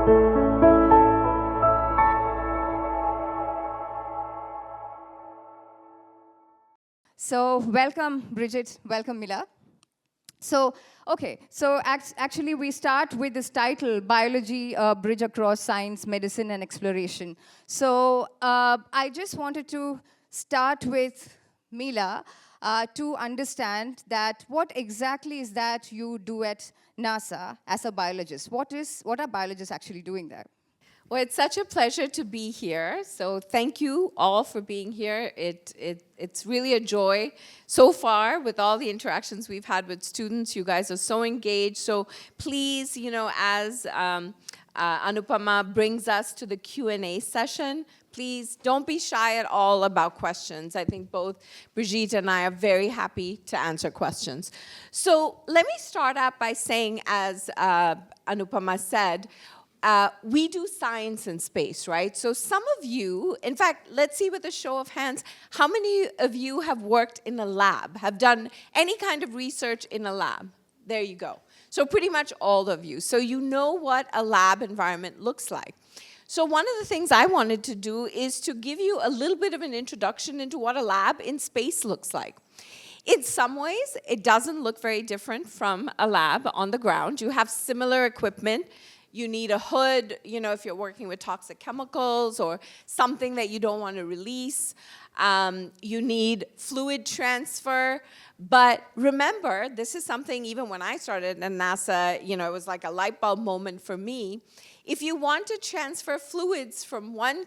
So welcome, Brigitte. Welcome, Mila. So, okay, so actually we start with this title, Biology, Bridge Across Science, Medicine, and Exploration. So I just wanted to start with Mila to understand that what exactly is that you do at NASA as a biologist? What are biologists actually doing there? Well, it's such a pleasure to be here. So thank you all for being here. It's really a joy so far with all the interactions we've had with students. You guys are so engaged. So please, as Anupama brings us to the Q&A session, please don't be shy at all about questions. I think both Brigitte and I are very happy to answer questions. So let me start out by saying, as Anupama said, we do science in space, right? So some of you, in fact, let's see with a show of hands, how many of you have worked in a lab, have done any kind of research in a lab? There you go. So pretty much all of you. So you know what a lab environment looks like. So one of the things I wanted to do is to give you a little bit of an introduction into what a lab in space looks like. In some ways, it doesn't look very different from a lab on the ground. You have similar equipment. You need a hood, if you're working with toxic chemicals or something that you don't want to release. You need fluid transfer. But remember, this is something even when I started at NASA, it was like a light bulb moment for me. If you want to transfer fluids from one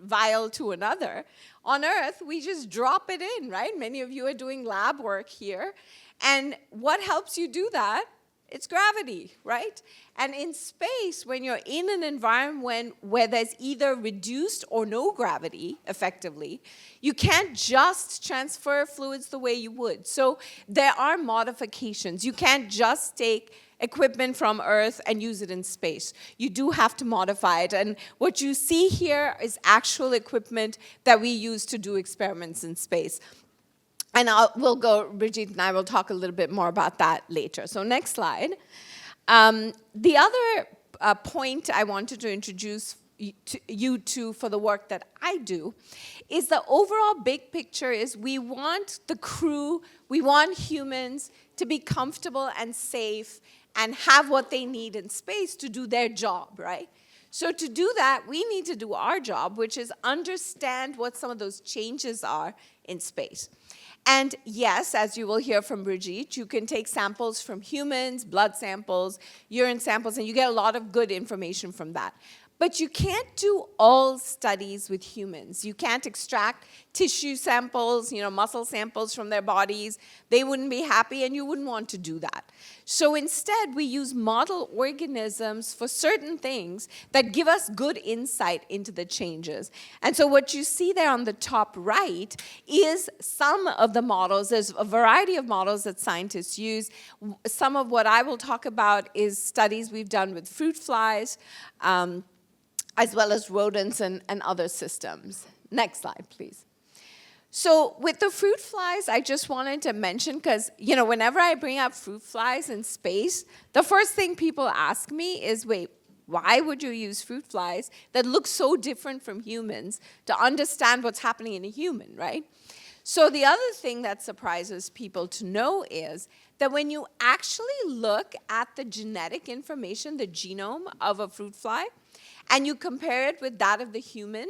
vial to another, on Earth, we just drop it in, right? Many of you are doing lab work here. And what helps you do that? It's gravity, right? And in space, when you're in an environment where there's either reduced or no gravity, effectively, you can't just transfer fluids the way you would. So there are modifications. You can't just take equipment from Earth and use it in space. You do have to modify it. And what you see here is actual equipment that we use to do experiments in space. And Brigitte and I will talk a little bit more about that later. So next slide. The other point I wanted to introduce you to for the work that I do is the overall big picture is we want the crew, we want humans to be comfortable and safe and have what they need in space to do their job, right? So to do that, we need to do our job, which is understand what some of those changes are in space. And yes, as you will hear from Brigitte, you can take samples from humans, blood samples, urine samples, and you get a lot of good information from that. But you can't do all studies with humans. You can't extract tissue samples, muscle samples from their bodies. They wouldn't be happy, and you wouldn't want to do that. So instead, we use model organisms for certain things that give us good insight into the changes. And so what you see there on the top right is some of the models. There's a variety of models that scientists use. Some of what I will talk about is studies we've done with fruit flies, as well as rodents and other systems. Next slide, please. So with the fruit flies, I just wanted to mention, because whenever I bring up fruit flies in space, the first thing people ask me is, wait, why would you use fruit flies that look so different from humans to understand what's happening in a human, right? So the other thing that surprises people to know is that when you actually look at the genetic information, the genome of a fruit fly, and you compare it with that of the human,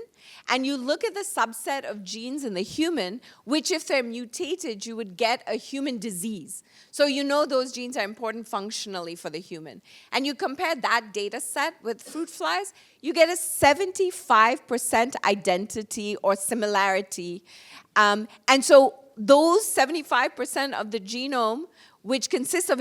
and you look at the subset of genes in the human, which if they're mutated, you would get a human disease. So those genes are important functionally for the human. And you compare that data set with fruit flies, you get a 75% identity or similarity. And so those 75% of the genome, which consists of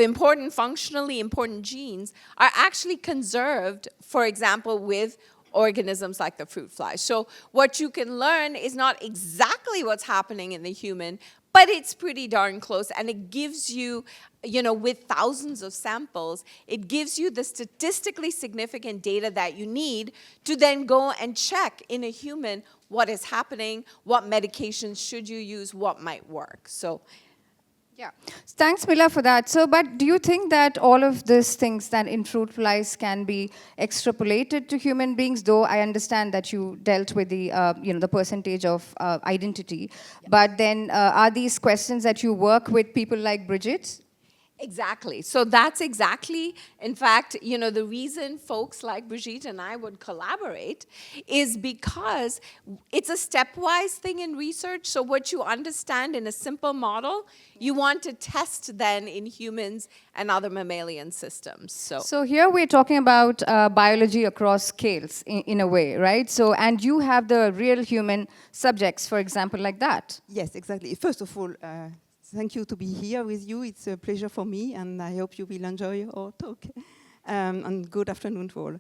functionally important genes, are actually conserved, for example, with organisms like the fruit fly. So what you can learn is not exactly what's happening in the human, but it's pretty darn close, and it gives you, with thousands of samples, it gives you the statistically significant data that you need to then go and check in a human what is happening, what medications should you use, what might work. So Yeah, thanks, Mila, for that. So, but do you think that all of these things that in fruit flies can be extrapolated to human beings? Though I understand that you dealt with the, the percentage of identity, but then are these questions that you work with people like Brigitte? Exactly. So that's exactly, in fact, the reason folks like Brigitte and I would collaborate is because it's a stepwise thing in research. So what you understand in a simple model, you want to test then in humans and other mammalian systems. So here we're talking about biology across scales in a way, right? So, and you have the real human subjects, for example, like that. Yes, exactly. First of all, thank you to be here with you. It's a pleasure for me, and I hope you will enjoy our talk. And good afternoon to all.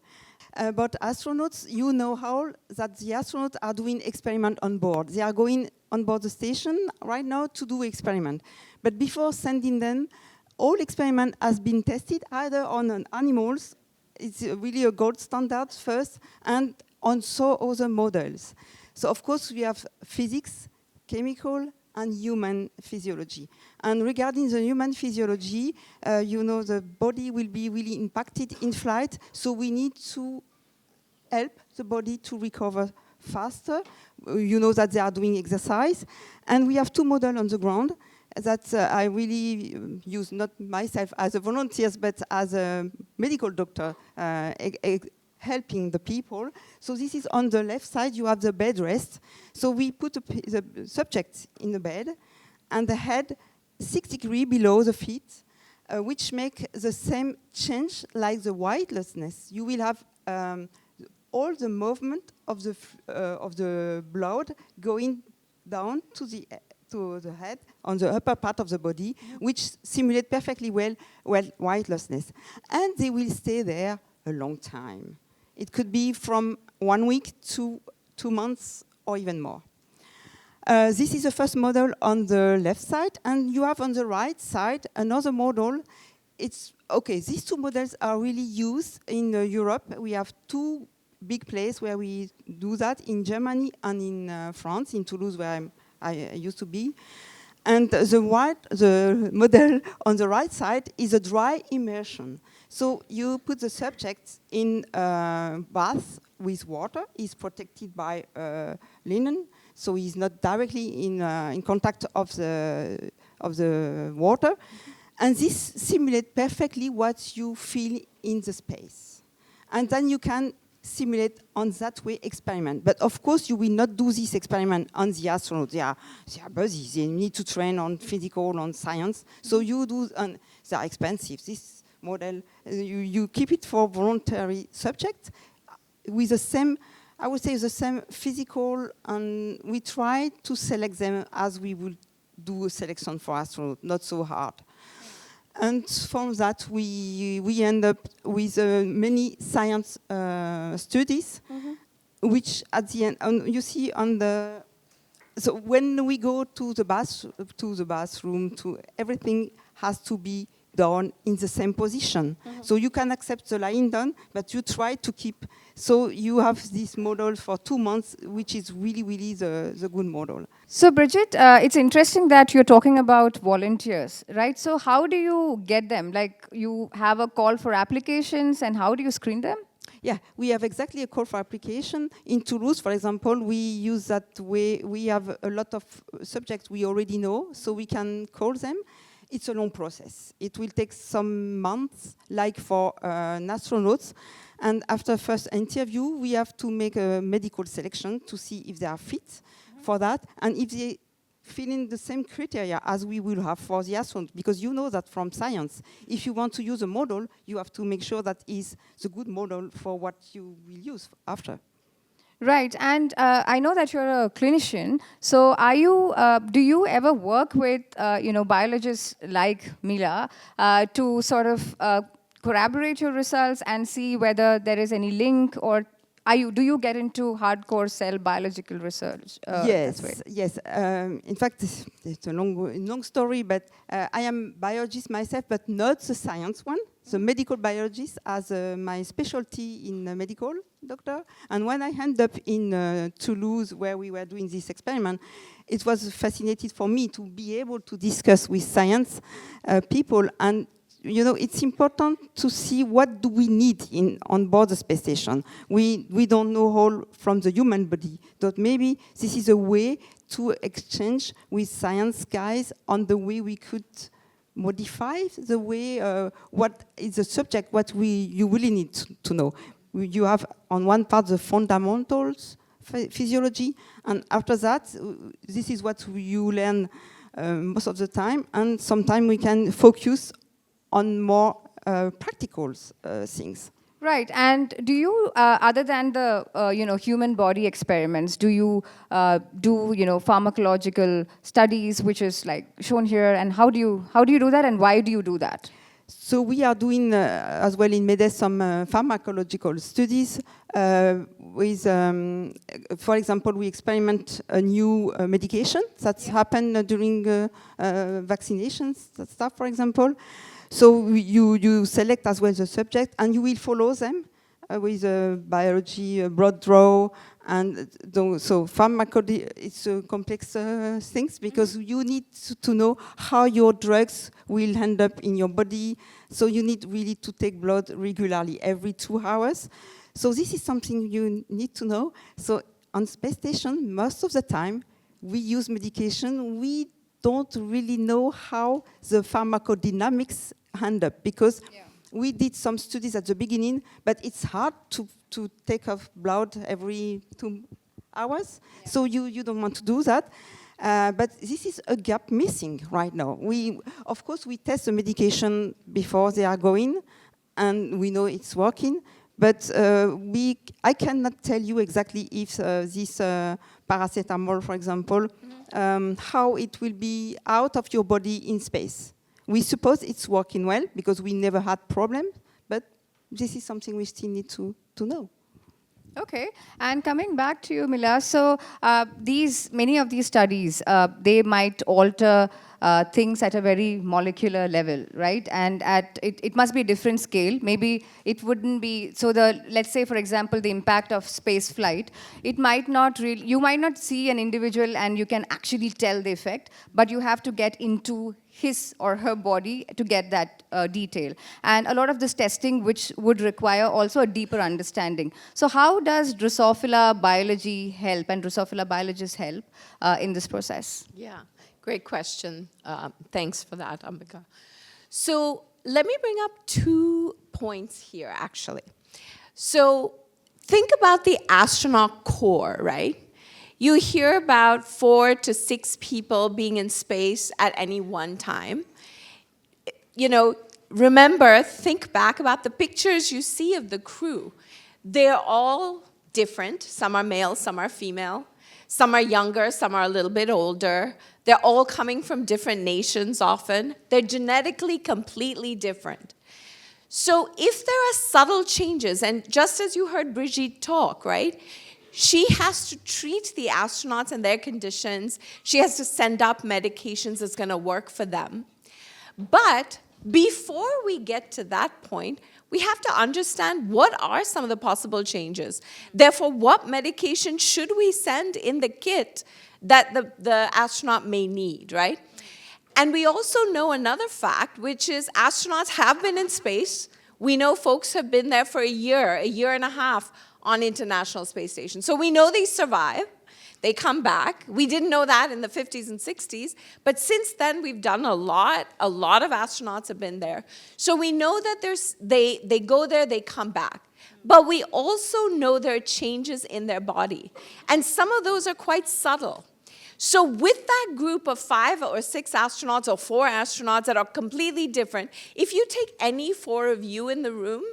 About astronauts, you know how that the astronauts are doing experiment on board. They are going on board the station right now to do experiment. But before sending them, all experiment has been tested either on animals, it's really a gold standard first, and on so other models. So of course we have physics, chemical, and human physiology. And regarding the human physiology, the body will be really impacted in flight, so we need to help the body to recover faster. You know that they are doing exercise. And we have two models on the ground that I really use, not myself as a volunteer, but as a medical doctor, helping the people. So this is on the left side, you have the bed rest. So we put the subject in the bed and the head 6 degrees below the feet, which make the same change like the weightlessness. You will have all the movement of the blood going down to the head on the upper part of the body, which simulate perfectly well weightlessness. And they will stay there a long time. It could be from 1 week to 2 months or even more. This is the first model on the left side, and you have on the right side another model. It's okay, these two models are really used in Europe. We have two big places where we do that, in Germany and in France, in Toulouse, where I used to be. And the model on the right side is a dry immersion. So you put the subject in a bath with water. He's protected by linen, so he's not directly in contact of the water. And this simulates perfectly what you feel in the space. And then you can simulate on that way experiment. But of course, you will not do this experiment on the astronauts. They are busy. They need to train on physical, on science. So you do, and they are expensive. This model, you keep it for voluntary subjects with the same, I would say, the same physical, and we try to select them as we would do a selection for astronauts, not so hard. And from that, we end up with many science studies, which at the end, you see on the, so when we go to the bathroom, everything has to be done in the same position. So you can accept the lying down, but you try to keep, so you have this model for 2 months, which is really, really the good model. So Brigitte, it's interesting that you're talking about volunteers, right? So how do you get them? Like, you have a call for applications, and how do you screen them? Yeah, we have exactly a call for application. In Toulouse, for example, we use that way. We have a lot of subjects we already know, so we can call them. It's a long process. It will take some months, like for astronauts. And after first interview, we have to make a medical selection to see if they are fit for that, and if they fill in the same criteria as we will have for the astronaut. Because you know that from science, if you want to use a model, you have to make sure that is the good model for what you will use after. Right, and I know that you're a clinician. So, do you ever work with biologists like Mila to sort of corroborate your results and see whether there is any link, or do you get into hardcore cell biological research? Yes. In fact, it's a long story, but I am a biologist myself, but not the science one. the medical biologist as my specialty in medical doctor. And when I ended up in Toulouse, where we were doing this experiment, it was fascinating for me to be able to discuss with science people. And you know, it's important to see what do we need on board the space station. We don't know all from the human body, but maybe this is a way to exchange with science guys on the way we could modify the way, what is the subject, what you really need to know. You have on one part the fundamentals, physiology, and after that, this is what you learn most of the time, and sometimes we can focus on more practical things. Right, and do you, other than the human body experiments, do you do pharmacological studies, which is like shown here, and how do you do that, and why do you do that? So we are doing as well in MEDES some pharmacological studies with, for example, we experiment a new medication that's happened during vaccinations, that stuff, for example. So you select as well the subject, and you will follow them with biology, broad draw, and so pharmacology. It's complex things because you need to know how your drugs will end up in your body. So you need really to take blood regularly, every 2 hours. So this is something you need to know. So on space station, most of the time, we use medication. We don't really know how the pharmacodynamics end up because we did some studies at the beginning, but it's hard to take off blood every 2 hours. Yeah. So you don't want to do that. But this is a gap missing right now. Of course, we test the medication before they are going, and we know it's working. But I cannot tell you exactly if this paracetamol, for example, how it will be out of your body in space. We suppose it's working well because we never had problems, but this is something we still need to know. Okay, and coming back to you, Mila, so many of these studies, they might alter things at a very molecular level, right? And it must be a different scale. Maybe it wouldn't be, so let's say, for example, the impact of space flight, it might not really, you might not see an individual and you can actually tell the effect, but you have to get into his or her body to get that detail. And a lot of this testing which would require also a deeper understanding. So how does Drosophila biology help and Drosophila biologists help in this process? Yeah, great question. Thanks for that, Ambika. So let me bring up 2 points here, actually. So think about the astronaut core, right? You hear about 4 to 6 people being in space at any one time. Remember, think back about the pictures you see of the crew. They're all different. Some are male, some are female. Some are younger, some are a little bit older. They're all coming from different nations often. They're genetically completely different. So if there are subtle changes, and just as you heard Brigitte talk, right? She has to treat the astronauts and their conditions. She has to send up medications that's going to work for them. But before we get to that point, we have to understand what are some of the possible changes. Therefore, what medication should we send in the kit that the astronaut may need, right? And we also know another fact, which is astronauts have been in space. We know folks have been there for a year and a half, on International Space Station. So we know they survive, they come back. We didn't know that in the 50s and 60s, but since then we've done a lot of astronauts have been there. So we know that they go there, they come back. But we also know there are changes in their body. And some of those are quite subtle. So with that group of 5 or 6 astronauts or 4 astronauts that are completely different, if you take any 4 of you in the room,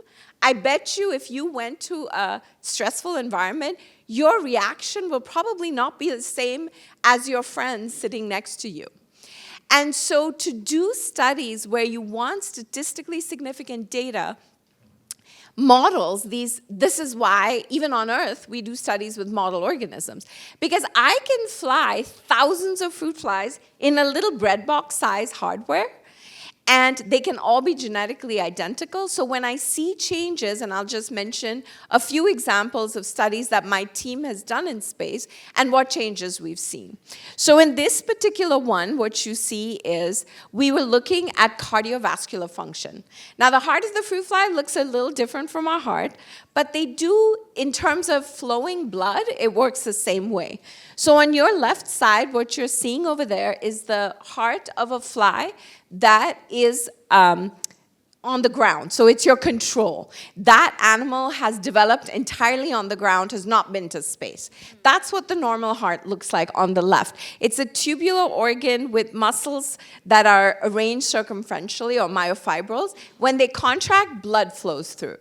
I bet you if you went to a stressful environment, your reaction will probably not be the same as your friends sitting next to you. And so to do studies where you want statistically significant data, models, this is why, even on Earth, we do studies with model organisms. Because I can fly thousands of fruit flies in a little bread box size hardware, and they can all be genetically identical. So when I see changes, and I'll just mention a few examples of studies that my team has done in space and what changes we've seen. So in this particular one, what you see is we were looking at cardiovascular function. Now the heart of the fruit fly looks a little different from our heart, but they do, in terms of flowing blood, it works the same way. So on your left side, what you're seeing over there is the heart of a fly that is on the ground. So it's your control. That animal has developed entirely on the ground, has not been to space. That's what the normal heart looks like on the left. It's a tubular organ with muscles that are arranged circumferentially, or myofibrils. When they contract, blood flows through.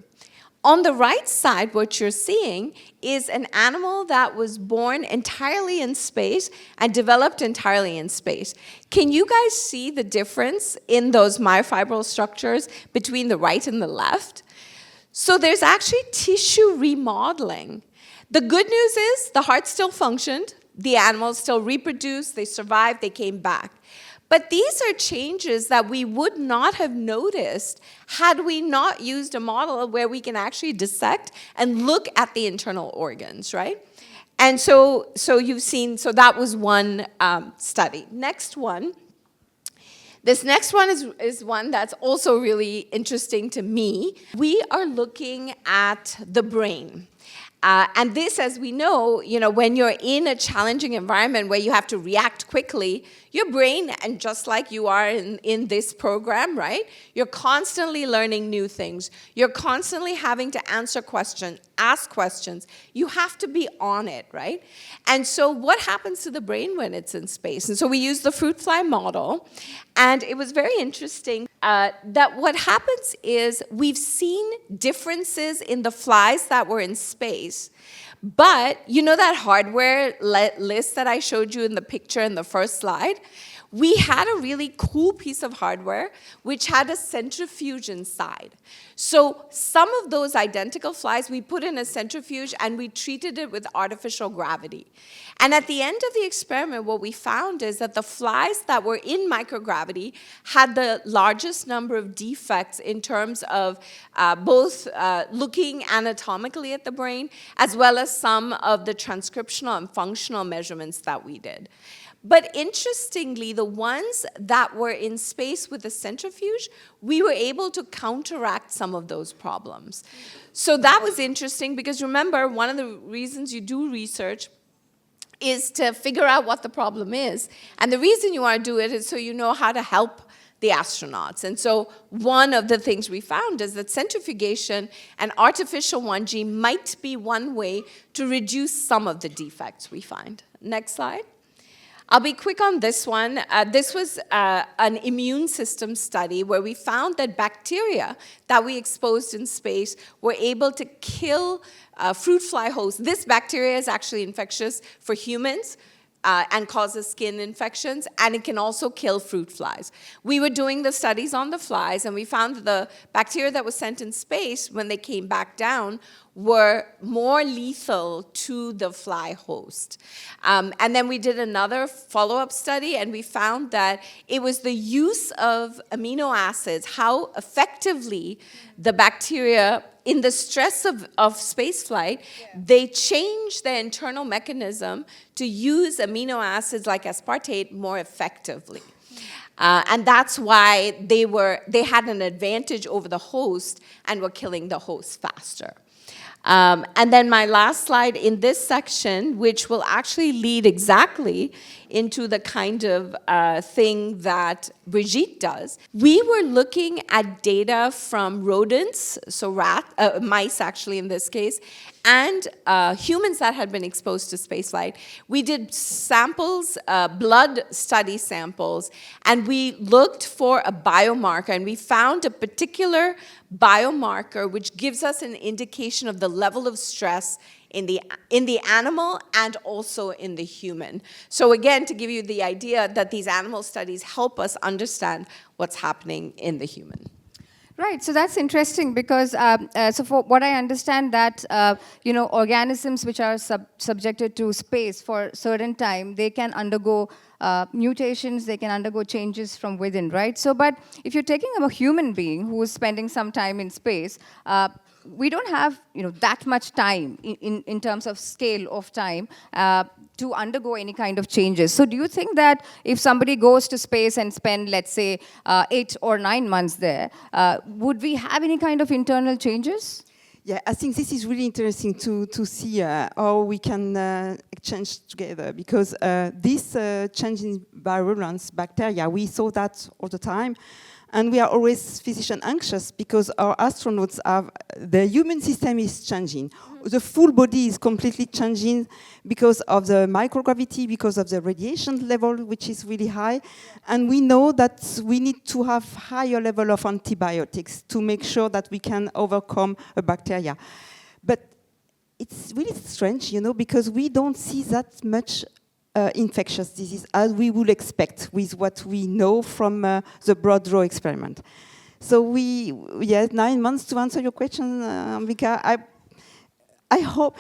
On the right side, what you're seeing is an animal that was born entirely in space and developed entirely in space. Can you guys see the difference in those myofibril structures between the right and the left? So there's actually tissue remodeling. The good news is the heart still functioned, the animals still reproduced, they survived, they came back. But these are changes that we would not have noticed had we not used a model where we can actually dissect and look at the internal organs, right? And so you've seen, so that was one study. Next one. This next one is one that's also really interesting to me. We are looking at the brain. And this, as we know, when you're in a challenging environment where you have to react quickly, your brain, and just like you are in this program, right? You're constantly learning new things. You're constantly having to answer questions, ask questions. You have to be on it, right? And so what happens to the brain when it's in space? And so we used the fruit fly model, and it was very interesting that what happens is we've seen differences in the flies that were in space. But you know that hardware list that I showed you in the picture in the first slide? We had a really cool piece of hardware which had a centrifuge inside. So some of those identical flies we put in a centrifuge and we treated it with artificial gravity. And at the end of the experiment, what we found is that the flies that were in microgravity had the largest number of defects in terms of both looking anatomically at the brain, as well as some of the transcriptional and functional measurements that we did. But interestingly, the ones that were in space with the centrifuge, we were able to counteract some of those problems. So that was interesting because remember, one of the reasons you do research is to figure out what the problem is. And the reason you want to do it is so you know how to help the astronauts. And so one of the things we found is that centrifugation and artificial 1G might be one way to reduce some of the defects we find. Next slide. I'll be quick on this one. This was an immune system study where we found that bacteria that we exposed in space were able to kill fruit fly hosts. This bacteria is actually infectious for humans and causes skin infections, and it can also kill fruit flies. We were doing the studies on the flies, and we found that the bacteria that was sent in space, when they came back down, were more lethal to the fly host. And then we did another follow-up study, and we found that it was the use of amino acids, how effectively the bacteria, in the stress of space flight, they change their internal mechanism to use amino acids like aspartate more effectively. And that's why they had an advantage over the host and were killing the host faster. And then my last slide in this section, which will actually lead exactly into the kind of thing that Brigitte does. We were looking at data from rodents, so mice actually in this case, and humans that had been exposed to spaceflight. We did samples, blood study samples, and we looked for a biomarker, and we found a particular biomarker which gives us an indication of the level of stress in the animal and also in the human. So again, to give you the idea that these animal studies help us understand what's happening in the human. Right, so that's interesting because, so for what I understand that, organisms which are subjected to space for a certain time, they can undergo mutations, they can undergo changes from within, right? So, but if you're taking a human being who is spending some time in space, we don't have that much time in terms of scale of time to undergo any kind of changes. So do you think that if somebody goes to space and spend, let's say, 8 or 9 months there, would we have any kind of internal changes? Yeah, I think this is really interesting to see how we can exchange together, because this change in virulence bacteria, we saw that all the time. And we are always physician anxious because our astronauts have, the human system is changing. The full body is completely changing because of the microgravity, because of the radiation level, which is really high. And we know that we need to have higher level of antibiotics to make sure that we can overcome a bacteria. But it's really strange, because we don't see that much infectious disease as we would expect with what we know from the broad draw experiment. So we had 9 months to answer your question, Ambika. I hope,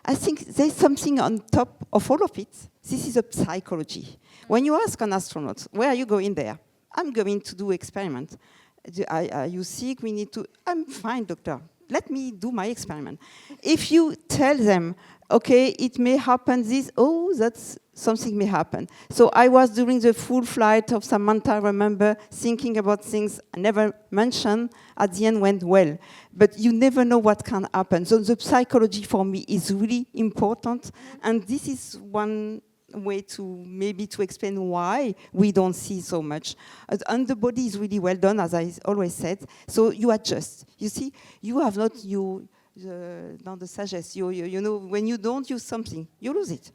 I think there's something on top of all of it. This is a psychology. When you ask an astronaut, where are you going there? I'm going to do experiment. Are you sick? We need to, I'm fine, doctor. Let me do my experiment. If you tell them, okay, it may happen this, that's something may happen. So I was during the full flight of Samantha, I remember thinking about things I never mentioned, at the end went well. But you never know what can happen. So the psychology for me is really important. And this is one way to explain why we don't see so much. And the body is really well done, as I always said. So you adjust. You see, you have not the sagesse. You know, when you don't use something, you lose it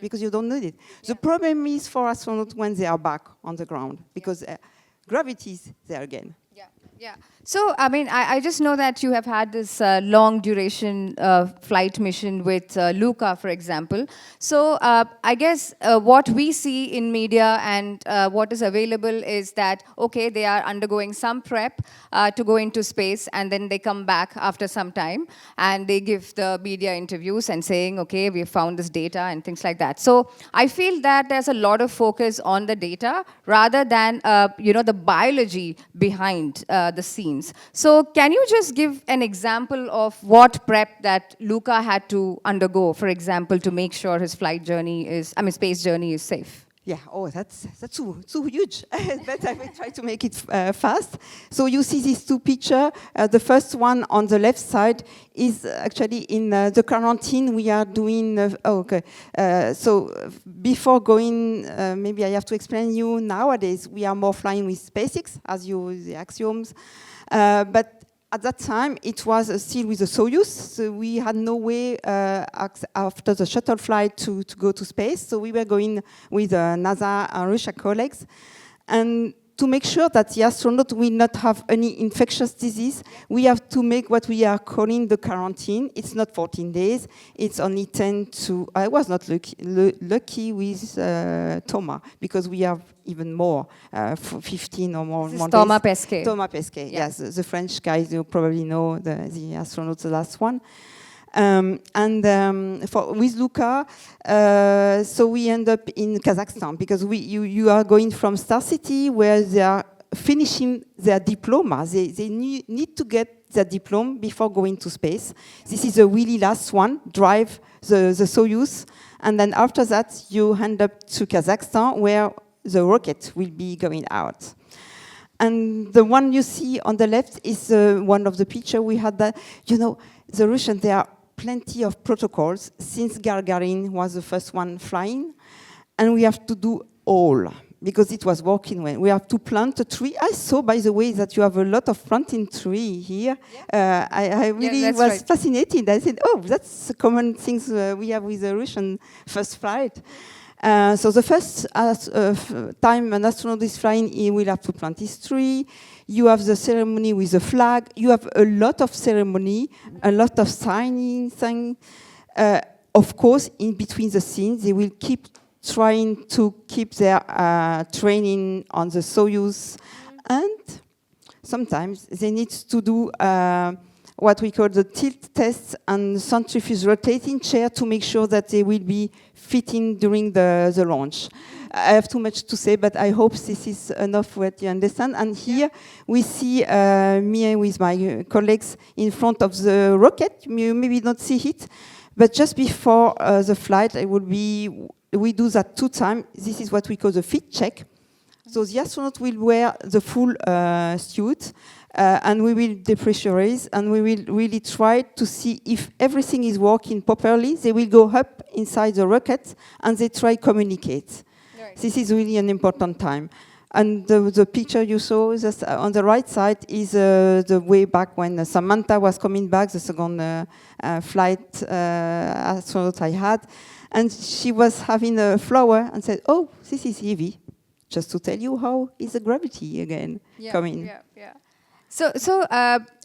because you don't need it. Yeah. The problem is for astronauts when they are back on the ground because gravity is there again. Yeah. So, I mean, I just know that you have had this long duration flight mission with Luca, for example. So, I guess what we see in media and what is available is that, okay, they are undergoing some prep to go into space, and then they come back after some time, and they give the media interviews and saying, okay, we have found this data and things like that. So, I feel that there's a lot of focus on the data rather than, the biology behind the scenes. So can you just give an example of what prep that Luca had to undergo, for example, to make sure his space journey is safe? Yeah, that's too huge. But I will try to make it fast. So you see these two pictures. The first one on the left side is actually in the quarantine we are doing. So before going, maybe I have to explain you, nowadays we are more flying with SpaceX, as the axioms. But at that time, it was still with the Soyuz, so we had no way after the shuttle flight to go to space. So we were going with NASA and Russia colleagues. And to make sure that the astronaut will not have any infectious disease, we have to make what we are calling the quarantine. It's not 14 days, it's only 10 to, I was not lucky with Thomas, because we have even more, 15 or more days. Thomas Pesquet. Thomas Pesquet, yeah. Yes, the French guys, you probably know the astronaut, the last one. With Luca, so we end up in Kazakhstan because you are going from Star City where they are finishing their diploma. They need to get their diploma before going to space. This is the really last one, drive the Soyuz. And then after that, you end up to Kazakhstan where the rocket will be going out. And the one you see on the left is one of the pictures we had that, the Russians, there are plenty of protocols since Gagarin was the first one flying, and we have to do all because it was working well. We have to plant a tree. I saw, by the way, that you have a lot of planting tree here. Yeah. I really was fascinated. I said, that's a common things we have with the Russian first flight. So the first time an astronaut is flying, he will have to plant his tree. You have the ceremony with the flag. You have a lot of ceremony, a lot of signing. Of course, in between the scenes, they will keep trying to keep their training on the Soyuz. And sometimes they need to do what we call the tilt test and centrifuge rotating chair to make sure that they will be fitting during the launch. I have too much to say, but I hope this is enough what you understand. And here we see me with my colleagues in front of the rocket. You maybe not see it, but just before the flight, we do that 2 times. This is what we call the fit check. So the astronaut will wear the full suit, and we will depressurize, and we will really try to see if everything is working properly. They will go up inside the rocket, and they try communicate. Right. This is really an important time. And the picture you saw just on the right side is the way back when Samantha was coming back, the second flight astronaut I had. And she was having a flower and said, "Oh, this is heavy." Just to tell you how is the gravity again coming. Yeah. So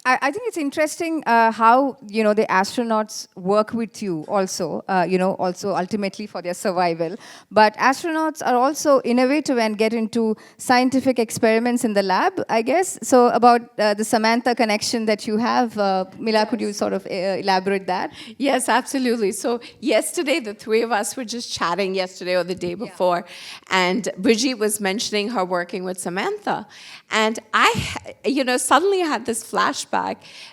I think it's interesting how the astronauts work with you also, also ultimately for their survival. But astronauts are also innovative and get into scientific experiments in the lab, I guess. So about the Samantha connection that you have, Mila, yes. Could you sort of elaborate that? Yes, absolutely. So yesterday, the 3 of us were just chatting yesterday or the day before, and Brigitte was mentioning her working with Samantha. And I, suddenly had this flashback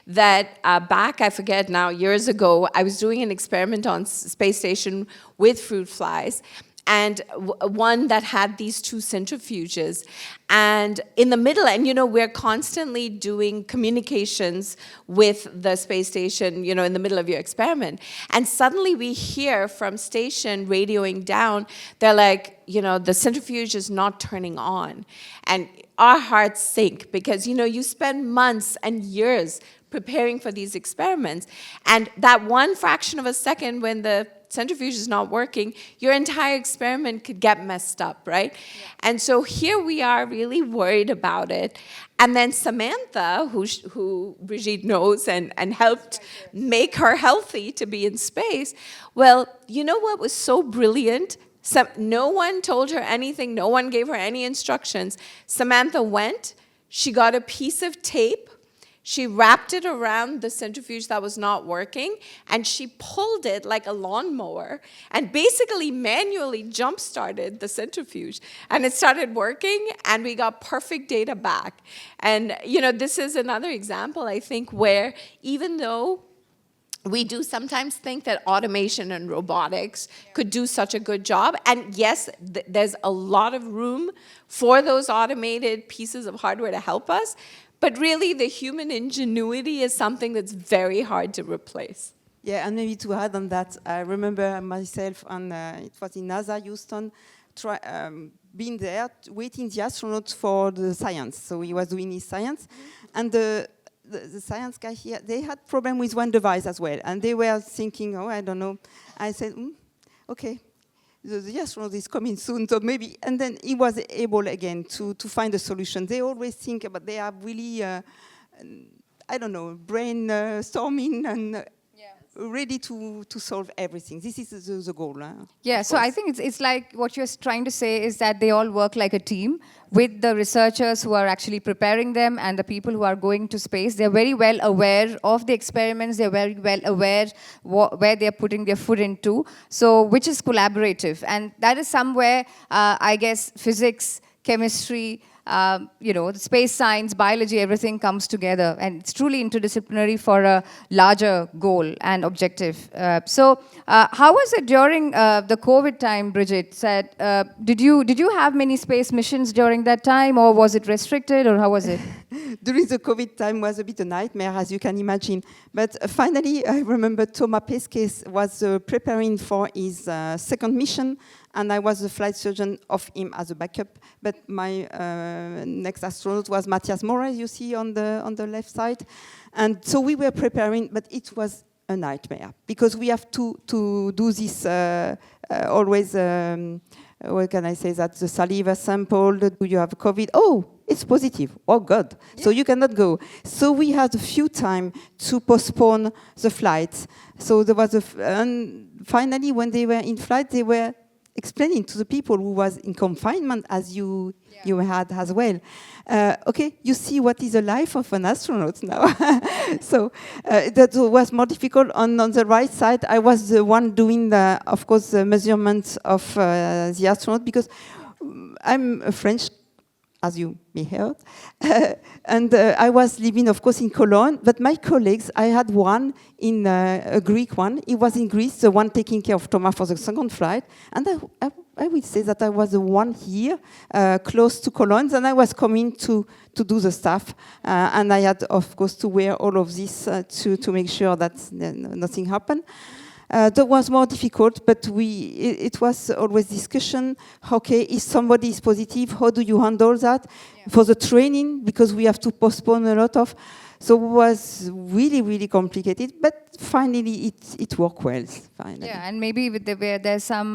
that back, I forget now, years ago, I was doing an experiment on space station with fruit flies, and one that had these 2 centrifuges. And in the middle, and we're constantly doing communications with the space station, in the middle of your experiment. And suddenly we hear from station radioing down, they're like, the centrifuge is not turning on. And our hearts sink because, you spend months and years preparing for these experiments. And that 1 fraction of a second when the centrifuge is not working, your entire experiment could get messed up, right? Yeah. And so here we are really worried about it. And then Samantha, who Brigitte knows and helped make her healthy to be in space, well, you know what was so brilliant? No one told her anything. No one gave her any instructions. Samantha went. She got a piece of tape. She wrapped it around the centrifuge that was not working, and she pulled it like a lawnmower and basically manually jump-started the centrifuge. And it started working, and we got perfect data back. And, this is another example, I think, where even though we do sometimes think that automation and robotics could do such a good job. And yes, there's a lot of room for those automated pieces of hardware to help us. But really, the human ingenuity is something that's very hard to replace. Yeah, and maybe to add on that, I remember myself, and it was in NASA Houston, being there, waiting the astronauts for the science. So he was doing his science. And the science guy here, they had problem with one device as well. And they were thinking, oh, I don't know. I said, okay, the astronaut is coming soon, so maybe. And then he was able again to find a solution. They always think about, they are really, I don't know, brainstorming and ready to solve everything. This is the goal. Yeah, so I think it's like what you're trying to say is that they all work like a team with the researchers who are actually preparing them and the people who are going to space. They're very well aware of the experiments. They're very well aware where they're putting their foot into, so which is collaborative. And that is somewhere, I guess, physics, chemistry, the space science, biology, everything comes together. And it's truly interdisciplinary for a larger goal and objective. So how was it during the COVID time, Brigitte? Did you have many space missions during that time, or was it restricted, or how was it? During the COVID time was a bit a nightmare, as you can imagine. But finally, I remember Thomas Pesquet was preparing for his second mission, and I was the flight surgeon of him as a backup. But my next astronaut was Matthias Mora, you see on the left side. And so we were preparing, but it was a nightmare because we have to do this always. What can I say? That the saliva sample. Do you have COVID? Oh, it's positive. Oh God! Yeah. So you cannot go. So we had a few time to postpone the flight. So there was and finally, when they were in flight, they were explaining to the people who was in confinement, as you had as well. Okay, you see what is the life of an astronaut now. So that was more difficult. On the right side, I was the one doing, of course, the measurements of the astronaut, because I'm a French, as you may heard, and I was living, of course, in Cologne. But my colleagues, I had one in a Greek one. He was in Greece, the one taking care of Thomas for the second flight. And I would say that I was the one here, close to Cologne, and I was coming to do the stuff. And I had, of course, to wear all of this to make sure that nothing happened. That was more difficult, but it was always discussion. Okay, if somebody is positive, how do you handle that? Yeah. For the training, because we have to postpone a lot of, so it was really, really complicated. But finally, it worked well. Finally. Yeah, and maybe there's some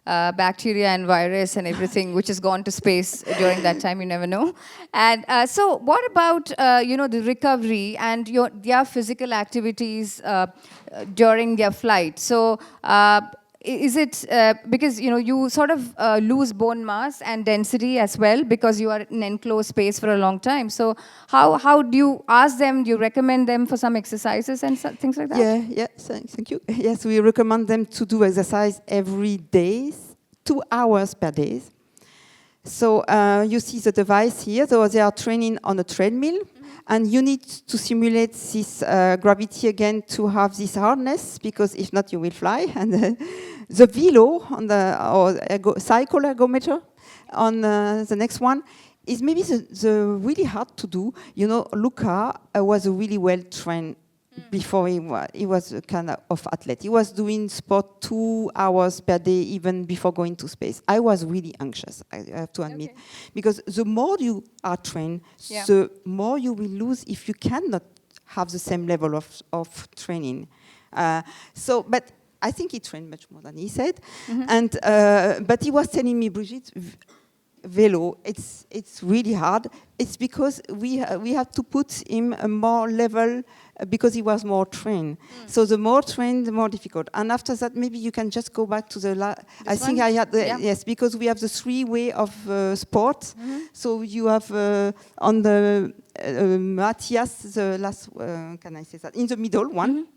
bacteria and virus and everything which has gone to space during that time. You never know. And so, what about the recovery and their physical activities during their flight? So. Is it because you sort of lose bone mass and density as well because you are in an enclosed space for a long time? So how do you ask them? Do you recommend them for some exercises and things like that? Yeah, thank you. Yes, we recommend them to do exercise every day, 2 hours per day. So you see the device here. So they are training on a treadmill. And you need to simulate this gravity again to have this hardness, because if not, you will fly. And the velo on cycle ergometer on the next one is maybe the really hard to do. Luca was really well trained before he was a kind of athlete. He was doing sport 2 hours per day, even before going to space. I was really anxious, I have to admit, because the more you are trained, the more you will lose if you cannot have the same level of training. But I think he trained much more than he said. And but he was telling me, Brigitte, velo, it's really hard. It's because we have to put him a more level because he was more trained. So the more trained, the more difficult. And after that, maybe you can just go back to the I think I had yes, because we have the 3 way of sport. So you have on the Matthias, the last, can I say that? In the middle one,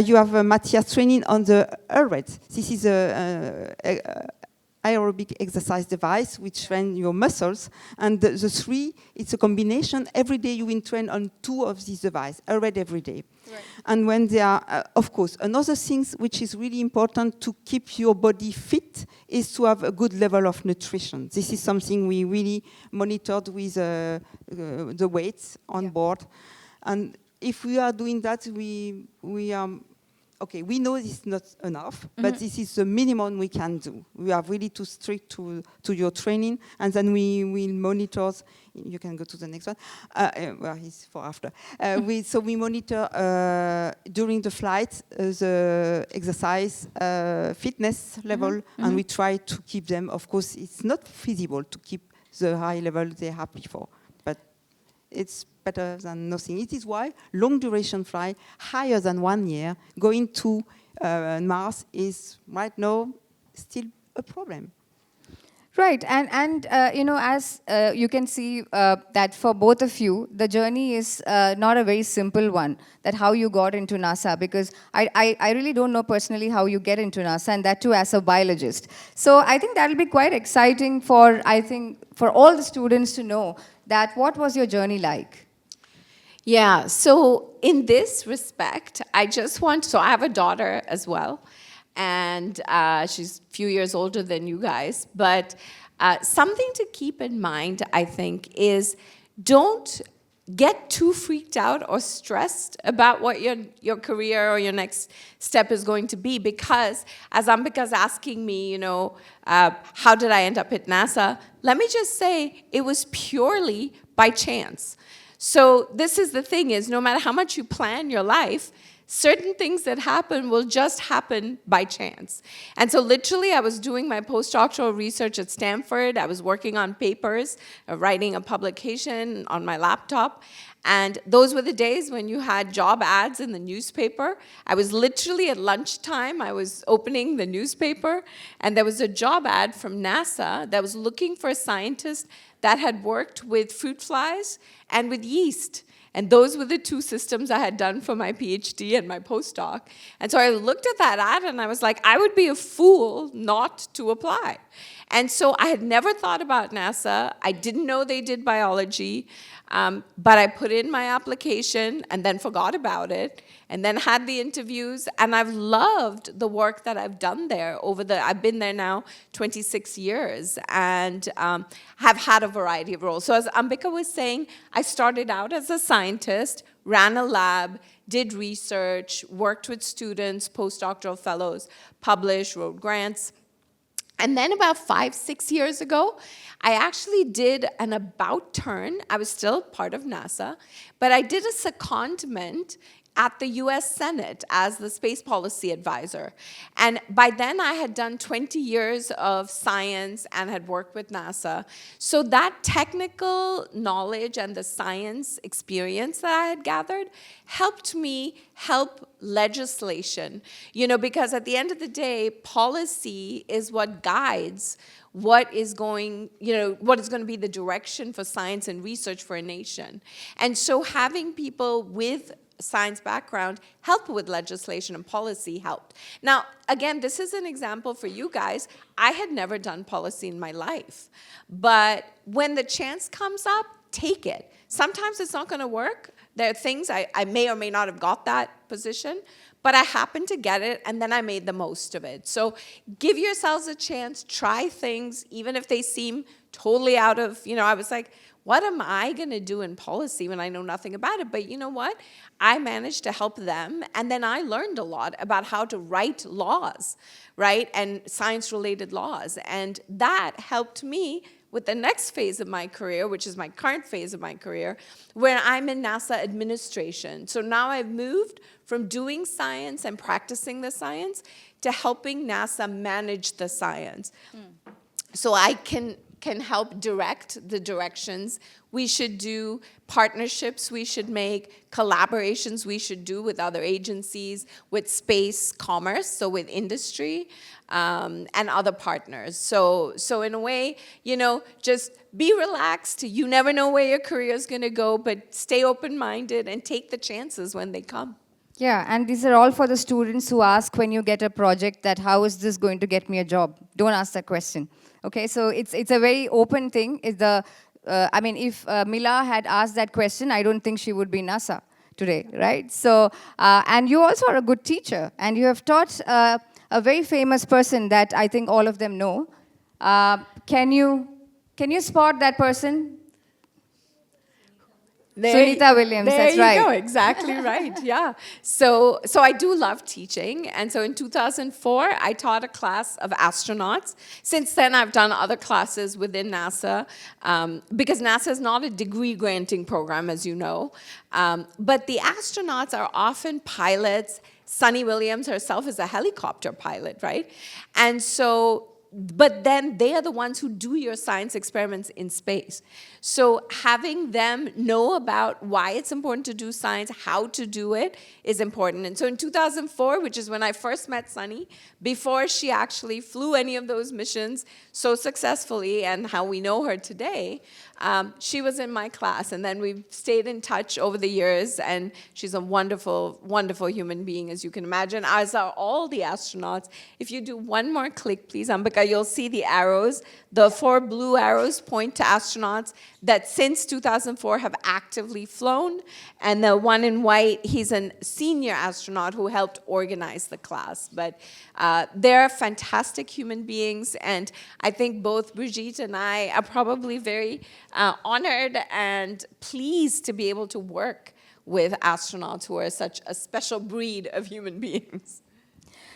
you have Matthias training on the URED. This is a aerobic exercise device which train your muscles, and the 3, it's a combination. Every day you will train on 2 of these devices, already every day. Right. And when they are, of course, another thing which is really important to keep your body fit is to have a good level of nutrition. This is something we really monitored with the weights on board. And if we are doing that, we are okay, we know it's not enough, but this is the minimum we can do. We are really too strict to your training, and then we will monitor. You can go to the next one. Well, it's for after. So we monitor during the flight the exercise fitness level, and we try to keep them. Of course, it's not feasible to keep the high level they had before, but it's better than nothing. It is why long duration flight, higher than 1 year, going to Mars is right now still a problem. Right, and as you can see that for both of you, the journey is not a very simple one, that how you got into NASA, because I really don't know personally how you get into NASA, and that too as a biologist. So I think that'll be quite exciting for all the students to know that what was your journey like? Yeah, so in this respect, I have a daughter as well, and she's a few years older than you guys, but something to keep in mind, I think, is don't get too freaked out or stressed about what your career or your next step is going to be, because as Ambika's asking me, how did I end up at NASA? Let me just say, it was purely by chance. So this is the thing, is no matter how much you plan your life, certain things that happen will just happen by chance. And so literally I was doing my postdoctoral research at Stanford. I was working on papers, writing a publication on my laptop. And those were the days when you had job ads in the newspaper. I was literally at lunchtime, I was opening the newspaper, and there was a job ad from NASA that was looking for a scientist that had worked with fruit flies and with yeast. And those were the two systems I had done for my PhD and my postdoc. And so I looked at that ad and I was like, I would be a fool not to apply. And so I had never thought about NASA. I didn't know they did biology, but I put in my application and then forgot about it, and then had the interviews, and I've loved the work that I've done there I've been there now 26 years, and have had a variety of roles. So as Ambika was saying, I started out as a scientist, ran a lab, did research, worked with students, postdoctoral fellows, published, wrote grants. And then about 5-6 years ago, I actually did an about turn. I was still part of NASA, but I did a secondment at the US Senate as the space policy advisor. And by then I had done 20 years of science and had worked with NASA. So that technical knowledge and the science experience that I had gathered helped me help legislation. Because at the end of the day, policy is what guides what is going to be the direction for science and research for a nation. And so having people with science background help with legislation and policy helped. Now, again, this is an example for you guys. I had never done policy in my life, but when the chance comes up, take it. Sometimes it's not going to work. There are things I may or may not have got that position, but I happened to get it, and then I made the most of it. So give yourselves a chance, try things, even if they seem totally out of, I was like, what am I going to do in policy when I know nothing about it? But you know what? I managed to help them, and then I learned a lot about how to write laws, right? And science-related laws. And that helped me with the next phase of my career, which is my current phase of my career, where I'm in NASA administration. So now I've moved from doing science and practicing the science to helping NASA manage the science. So I can help direct the directions we should do, partnerships we should make, collaborations we should do with other agencies, with space commerce, so with industry, and other partners. So in a way, just be relaxed. You never know where your career is going to go, but stay open-minded and take the chances when they come. Yeah, and these are all for the students who ask when you get a project that how is this going to get me a job? Don't ask that question. Okay, so it's a very open thing. If Mila had asked that question, I don't think she would be NASA today, right? So, and you also are a good teacher, and you have taught a very famous person that I think all of them know. Can you spot that person? Sunita Williams, that's right. There you go, exactly right, yeah. So I do love teaching, and so in 2004, I taught a class of astronauts. Since then, I've done other classes within NASA, because NASA is not a degree-granting program, as you know. But the astronauts are often pilots. Sunny Williams herself is a helicopter pilot, right? And so, but then they are the ones who do your science experiments in space. So having them know about why it's important to do science, how to do it, is important. And so in 2004, which is when I first met Sunny, before she actually flew any of those missions so successfully and how we know her today, she was in my class. And then we've stayed in touch over the years, and she's a wonderful, wonderful human being, as you can imagine, as are all the astronauts. If you do one more click, please, Ambika, you'll see the arrows. The 4 blue arrows point to astronauts that since 2004 have actively flown, and the one in white, he's a senior astronaut who helped organize the class. But they're fantastic human beings, and I think both Brigitte and I are probably very honored and pleased to be able to work with astronauts who are such a special breed of human beings.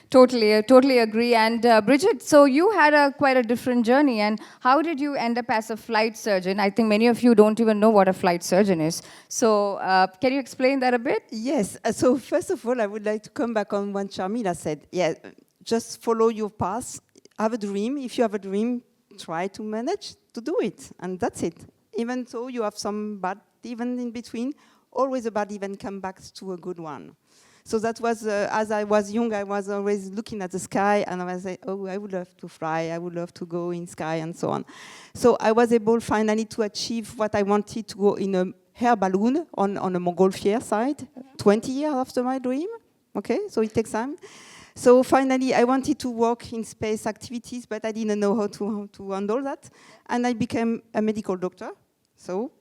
Totally agree. And Brigitte, so you had quite a different journey, and how did you end up as a flight surgeon? I think many of you don't even know what a flight surgeon is. So can you explain that a bit? Yes. So first of all, I would like to come back on what Sharmila said. Yeah, just follow your path. Have a dream. If you have a dream, try to manage to do it, and that's it. Even though you have some bad event in between, always a bad event come back to a good one. So that was, as I was young, I was always looking at the sky, and I was like, oh, I would love to fly, I would love to go in sky, and so on. So I was able finally to achieve what I wanted, to go in a air balloon on a Montgolfier side, 20 years after my dream. Okay, so it takes time. So finally, I wanted to work in space activities, but I didn't know how to handle that. And I became a medical doctor. So,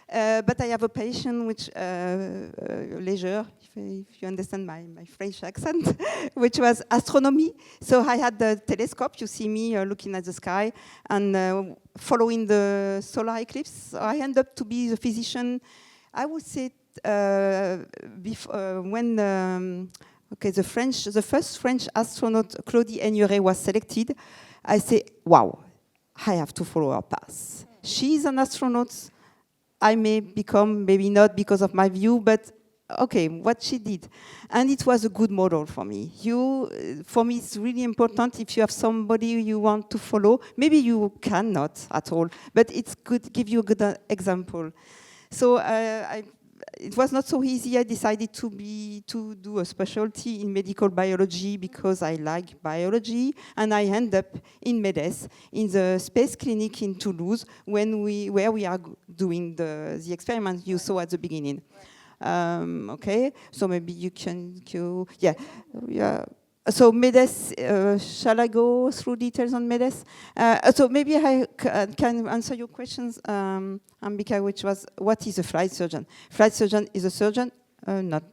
but I have a passion, which leisure, if you understand my French accent, which was astronomy. So I had the telescope. You see me looking at the sky and following the solar eclipse. So I ended up to be the physician. I would say when. Okay, the first French astronaut, Claudie Aigneret, was selected. I say, wow, I have to follow her path. She's an astronaut. I may become, maybe not because of my view, but okay, what she did. And it was a good model for me. For me, it's really important if you have somebody you want to follow. Maybe you cannot at all, but it's good, give you a good example. So it was not so easy. I decided to do a specialty in medical biology because I like biology, and I end up in MEDES, in the space clinic in Toulouse, where we are doing the experiment you saw at the beginning. Okay, so maybe you can go, yeah. So MEDES, shall I go through details on MEDES? So maybe I can answer your questions, Ambika, which was, what is a flight surgeon? Flight surgeon is a surgeon, not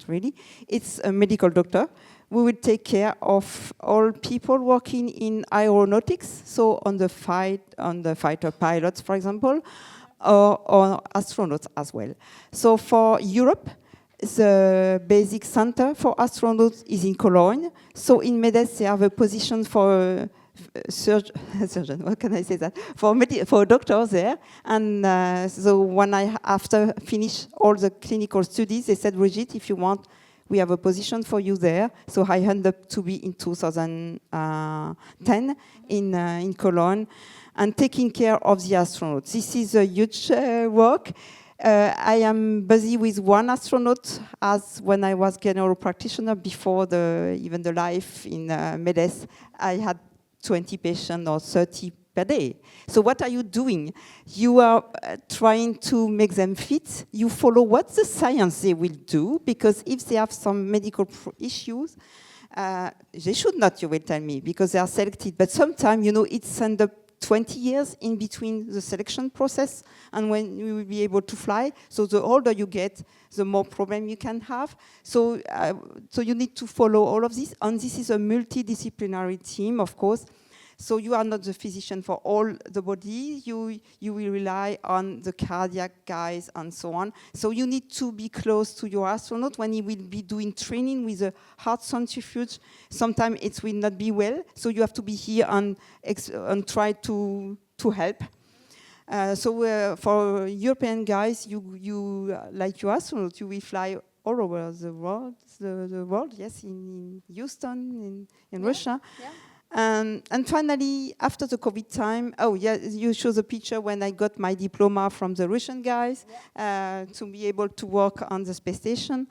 really. It's a medical doctor. We will take care of all people working in aeronautics, so on the fighter pilots, for example, or astronauts as well. So for Europe, the basic center for astronauts is in Cologne. So in MEDES, they have a position for surgeon. What can I say that? For doctors there. And so when after finish all the clinical studies, they said, Brigitte, if you want, we have a position for you there. So I ended up to be in 2010 in Cologne and taking care of the astronauts. This is a huge work. I am busy with one astronaut, as when I was general practitioner before even the life in MEDES, I had 20 patients or 30 per day. So what are you doing? You are trying to make them fit. You follow what the science they will do, because if they have some medical issues, they should not, you will tell me, because they are selected. But sometimes, it's end up 20 years in between the selection process and when you will be able to fly. So the older you get, the more problem you can have. So you need to follow all of this. And this is a multidisciplinary team, of course. So you are not the physician for all the body. You will rely on the cardiac guys and so on. So you need to be close to your astronaut when he will be doing training with a heart centrifuge. Sometimes it will not be well. So you have to be here and try to help. So for European guys, you like your astronaut, you will fly all over the world. The world, yes, in Houston, in Russia. Yeah. And finally, after the COVID time, you show the picture when I got my diploma from the Russian guys to be able to work on the space station.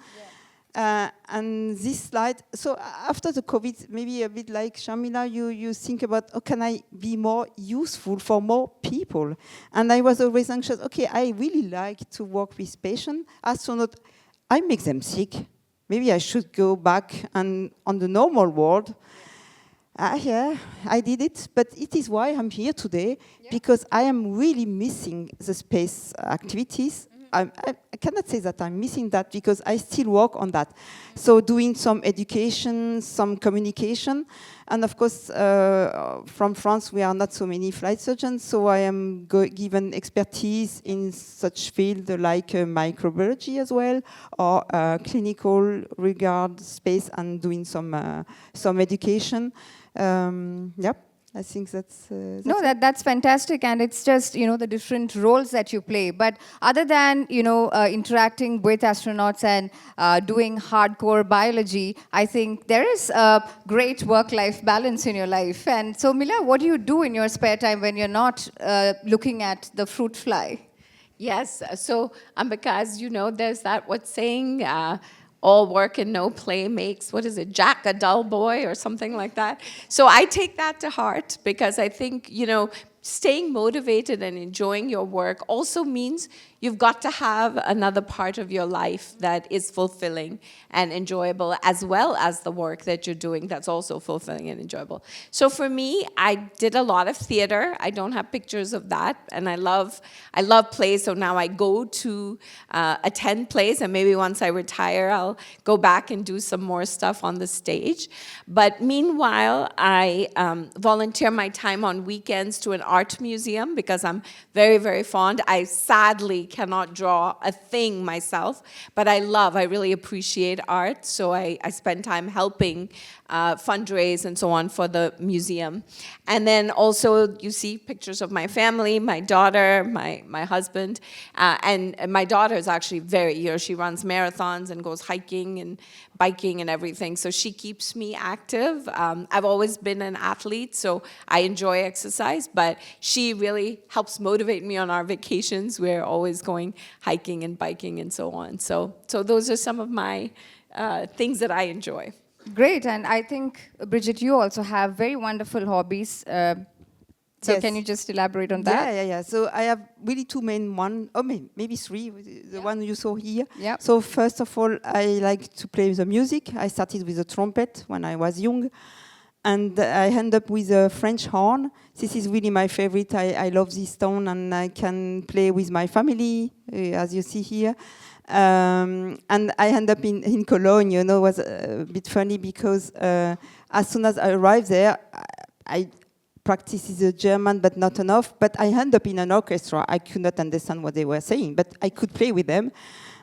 Yeah. And this slide, so after the COVID, maybe a bit like Sharmila, you think about, how can I be more useful for more people? And I was always anxious, okay, I really like to work with patients. Astronauts, I make them sick. Maybe I should go back and on the normal world. Yeah, I did it, but it is why I'm here today, because I am really missing the space activities. I cannot say that I'm missing that, because I still work on that. So doing some education, some communication, and of course, from France, we are not so many flight surgeons, so I am given expertise in such field like microbiology as well, or clinical regard space, and doing some education. Yep, I think that's that's fantastic, and it's just the different roles that you play. But other than interacting with astronauts and doing hardcore biology, I think there is a great work-life balance in your life. And so, Mila, what do you do in your spare time when you're not looking at the fruit fly? Yes, so Ambika, as you know, there's that saying. all work and no play makes, what is it, Jack a dull boy or something like that. So I take that to heart because I think, staying motivated and enjoying your work also means you've got to have another part of your life that is fulfilling and enjoyable, as well as the work that you're doing that's also fulfilling and enjoyable. So for me, I did a lot of theater. I don't have pictures of that, and I love plays, so now I go to attend plays, and maybe once I retire, I'll go back and do some more stuff on the stage. But meanwhile, I volunteer my time on weekends to an art museum because I'm very, very fond. I sadly cannot draw a thing myself, but I really appreciate art, so I spend time helping fundraise and so on for the museum. And then also you see pictures of my family, my daughter, my husband, and my daughter is actually she runs marathons and goes hiking and biking and everything, so she keeps me active. I've always been an athlete, so I enjoy exercise, but she really helps motivate me on our vacations. We're always going hiking and biking and so on. So those are some of my things that I enjoy. Great, and I think, Brigitte, you also have very wonderful hobbies. So Yes. can you just elaborate on that? Yeah. So I have really two main one, or maybe three, the one you saw here. Yeah. So first of all, I like to play the music. I started with the trumpet when I was young, and I end up with a French horn. This is really my favorite. I love this tone, and I can play with my family, as you see here. And I end up in Cologne, it was a bit funny because as soon as I arrived there, I practiced the German, but not enough. But I end up in an orchestra. I could not understand what they were saying, but I could play with them.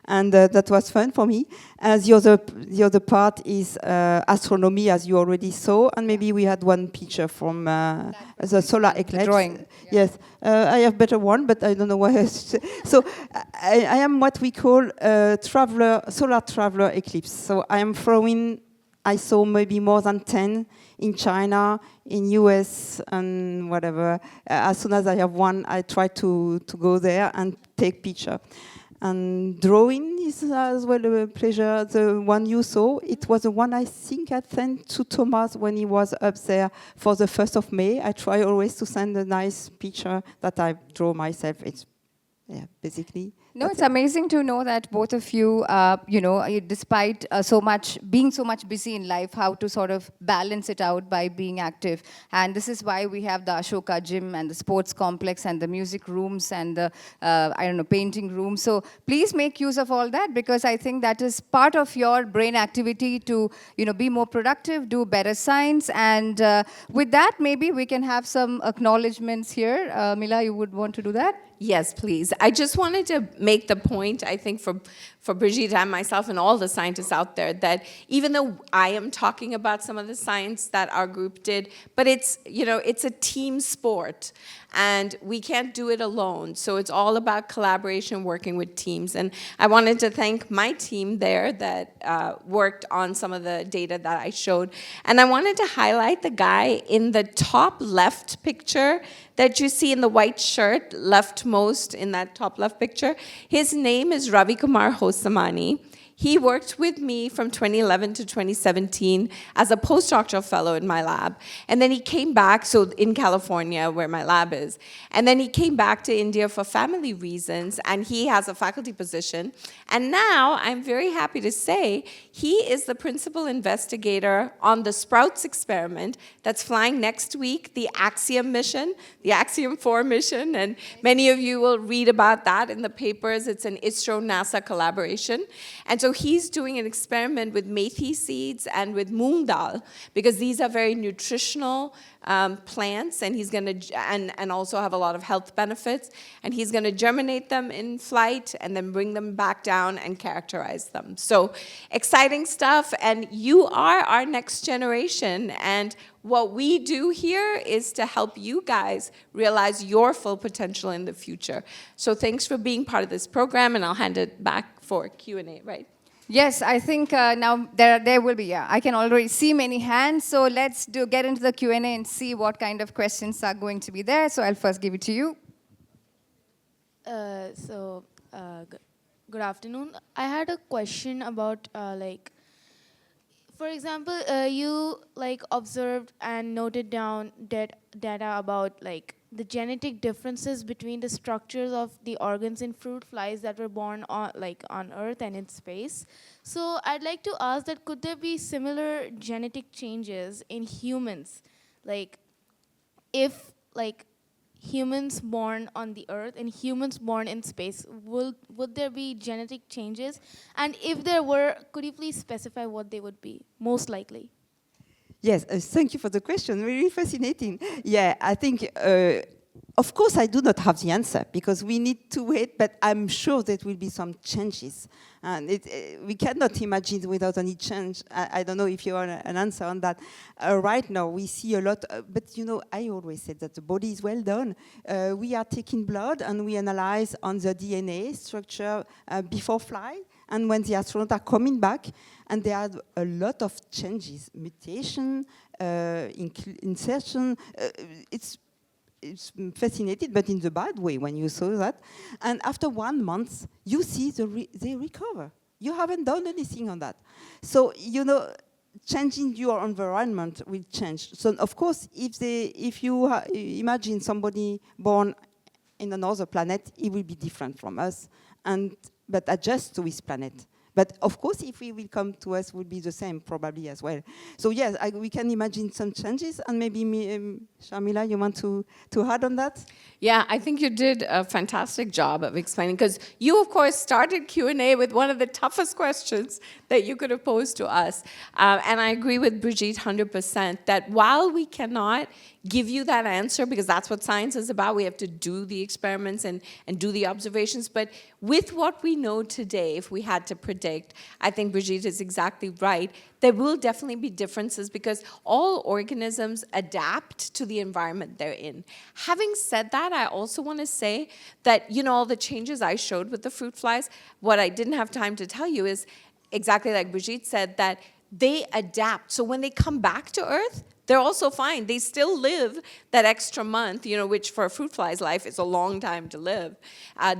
And that was fun for me. The other part is astronomy, as you already saw. And maybe we had one picture from the solar eclipse. Drawing. Yes, I have better one, but I don't know why. So I am what we call a solar traveler eclipse. So I saw maybe more than 10 in China, in US, and whatever. As soon as I have one, I try to go there and take picture. And drawing is as well a pleasure. The one you saw, it was the one I think I sent to Thomas when he was up there for the 1st of May. I try always to send a nice picture that I draw myself. It's basically. No, it's amazing to know that both of you, despite being so much busy in life, how to sort of balance it out by being active. And this is why we have the Ashoka gym and the sports complex and the music rooms and the, painting rooms. So please make use of all that, because I think that is part of your brain activity to, be more productive, do better science. And with that, maybe we can have some acknowledgements here. Mila, you would want to do that? Yes, please. I just wanted to make the point, I think, for Brigitte and myself and all the scientists out there, that even though I am talking about some of the science that our group did, but it's a team sport, and we can't do it alone. So it's all about collaboration, working with teams. And I wanted to thank my team there that worked on some of the data that I showed. And I wanted to highlight the guy in the top left picture that you see in the white shirt, leftmost in that top left picture. His name is Ravi Kumar Hosamani. He worked with me from 2011 to 2017 as a postdoctoral fellow in my lab. And then he came back, so in California, where my lab is. And then he came back to India for family reasons, and he has a faculty position. And now, I'm very happy to say, he is the principal investigator on the Sprouts experiment that's flying next week, the Axiom mission, the Axiom 4 mission. And many of you will read about that in the papers. It's an ISRO-NASA collaboration. And so he's doing an experiment with methi seeds and with moong dal, because these are very nutritional plants, and he's going to, and also have a lot of health benefits. And he's going to germinate them in flight and then bring them back down and characterize them. So exciting stuff, and you are our next generation. And what we do here is to help you guys realize your full potential in the future. So thanks for being part of this program, and I'll hand it back for Q&A, right? Yes, I think now there will be, I can already see many hands. So let's get into the Q&A and see what kind of questions are going to be there. So I'll first give it to you. Good afternoon. I had a question about for example, you observed and noted down data about the genetic differences between the structures of the organs in fruit flies that were born on Earth and in space. So I'd like to ask that could there be similar genetic changes in humans, like if humans born on the Earth and humans born in space, would there be genetic changes? And if there were, could you please specify what they would be, most likely? Yes, thank you for the question. Really fascinating. Yeah, I think, of course, I do not have the answer because we need to wait, but I'm sure there will be some changes. And we cannot imagine without any change. I don't know if you want an answer on that. Right now, we see a lot, but you know, I always said that the body is well done. We are taking blood and we analyze on the DNA structure before flight. And when the astronauts are coming back, and there are a lot of changes, mutation, insertion. It's fascinating, but in the bad way when you saw that. And after 1 month, you see they recover. You haven't done anything on that. So, you know, changing your environment will change. So, of course, if you imagine somebody born in another planet, it will be different from us, but adjust to his planet. But of course, if he will come to us, will be the same probably as well. So yes, we can imagine some changes, and maybe Sharmila, you want to add on that? Yeah, I think you did a fantastic job of explaining, because you, of course, started Q&A with one of the toughest questions that you could have posed to us. And I agree with Brigitte 100% that while we cannot give you that answer, because that's what science is about, we have to do the experiments and do the observations, but with what we know today, if we had to predict, I think Brigitte is exactly right, there will definitely be differences because all organisms adapt to the environment they're in. Having said that, I also want to say that, you know, all the changes I showed with the fruit flies, what I didn't have time to tell you is exactly like Brigitte said, that they adapt. So when they come back to Earth, they're also fine. They still live that extra month, you know, which for a fruit fly's life is a long time to live.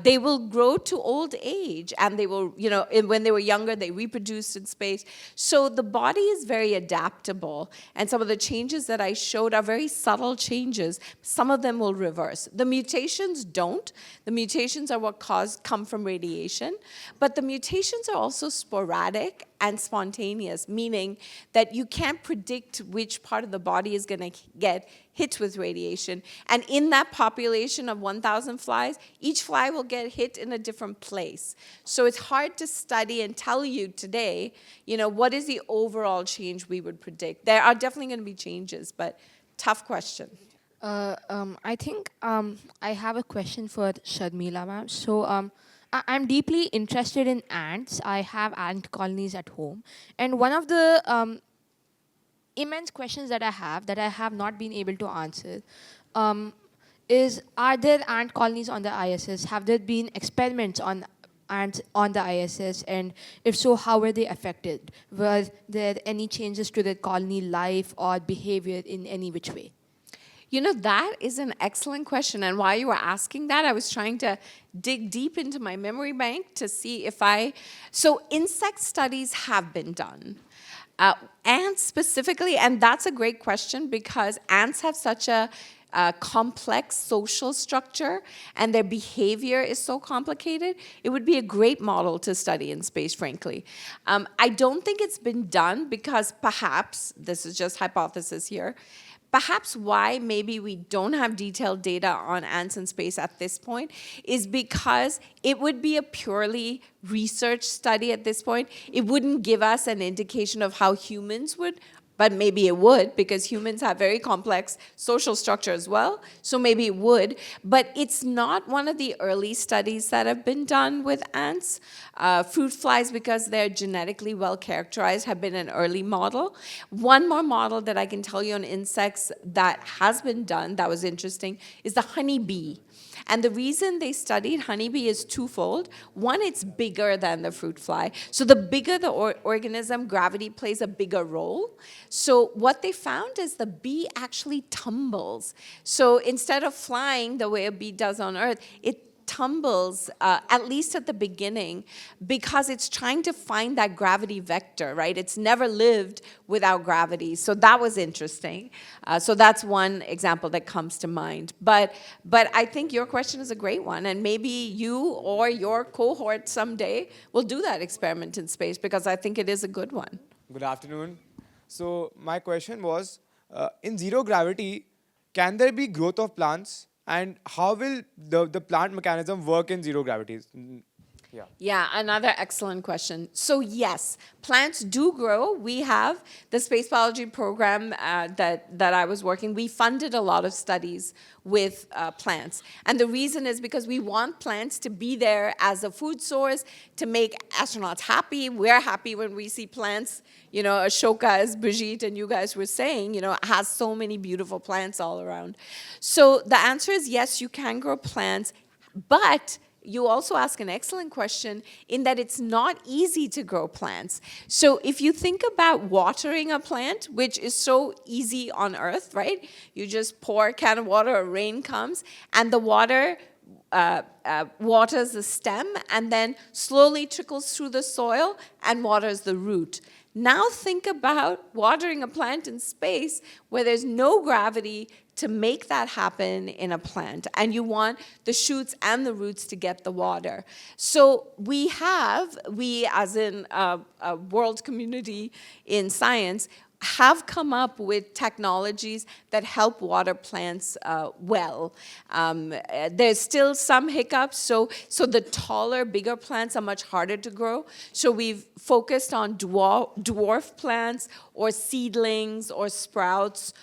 They will grow to old age, and they will, you know, when they were younger, they reproduced in space. So the body is very adaptable, and some of the changes that I showed are very subtle changes. Some of them will reverse. The mutations don't. The mutations are what come from radiation, but the mutations are also sporadic and spontaneous, meaning that you can't predict which part of the body is going to get hit with radiation. And in that population of 1,000 flies, each fly will get hit in a different place. So it's hard to study and tell you today, you know, what is the overall change we would predict. There are definitely going to be changes, but tough question. I think I have a question for Sharmila, ma'am. So I'm deeply interested in ants. I have ant colonies at home. And one of the immense questions that I have not been able to answer is, are there ant colonies on the ISS? Have there been experiments on ants on the ISS? And if so, how were they affected? Were there any changes to the colony life or behavior in any which way? You know, that is an excellent question. And while you were asking that, I was trying to dig deep into my memory bank to see if so insect studies have been done. Ants specifically, and that's a great question because ants have such a complex social structure and their behavior is so complicated, it would be a great model to study in space, frankly. I don't think it's been done because perhaps, this is just hypothesis here, perhaps why maybe we don't have detailed data on ants in space at this point is because it would be a purely research study at this point. It wouldn't give us an indication of how humans would, but maybe it would because humans have very complex social structure as well, so maybe it would. But it's not one of the early studies that have been done with ants. Fruit flies, because they're genetically well characterized, have been an early model. One more model that I can tell you on insects that has been done that was interesting is the honeybee. And the reason they studied honeybee is twofold. One, it's bigger than the fruit fly. So the bigger the organism, gravity plays a bigger role. So what they found is the bee actually tumbles. So instead of flying the way a bee does on Earth, it tumbles, at least at the beginning, because it's trying to find that gravity vector, right? It's never lived without gravity. So that was interesting. So that's one example that comes to mind. But I think your question is a great one, and maybe you or your cohort someday will do that experiment in space, because I think it is a good one. Good afternoon. So my question was, in zero gravity, can there be growth of plants? And how will the plant mechanism work in zero gravity? Yeah, another excellent question. So yes, plants do grow. We have the space biology program that I was working. We funded a lot of studies with plants. And the reason is because we want plants to be there as a food source, to make astronauts happy. We're happy when we see plants. You know, Ashoka, as Brigitte and you guys were saying, you know, has so many beautiful plants all around. So the answer is yes, you can grow plants, but you also ask an excellent question in that it's not easy to grow plants. So if you think about watering a plant, which is so easy on Earth, right? You just pour a can of water, or rain comes, and the water waters the stem and then slowly trickles through the soil and waters the root. Now think about watering a plant in space where there's no gravity to make that happen in a plant. And you want the shoots and the roots to get the water. So we as in a world community in science, have come up with technologies that help water plants well. There's still some hiccups, so the taller, bigger plants are much harder to grow. So we've focused on dwarf plants or seedlings or sprouts.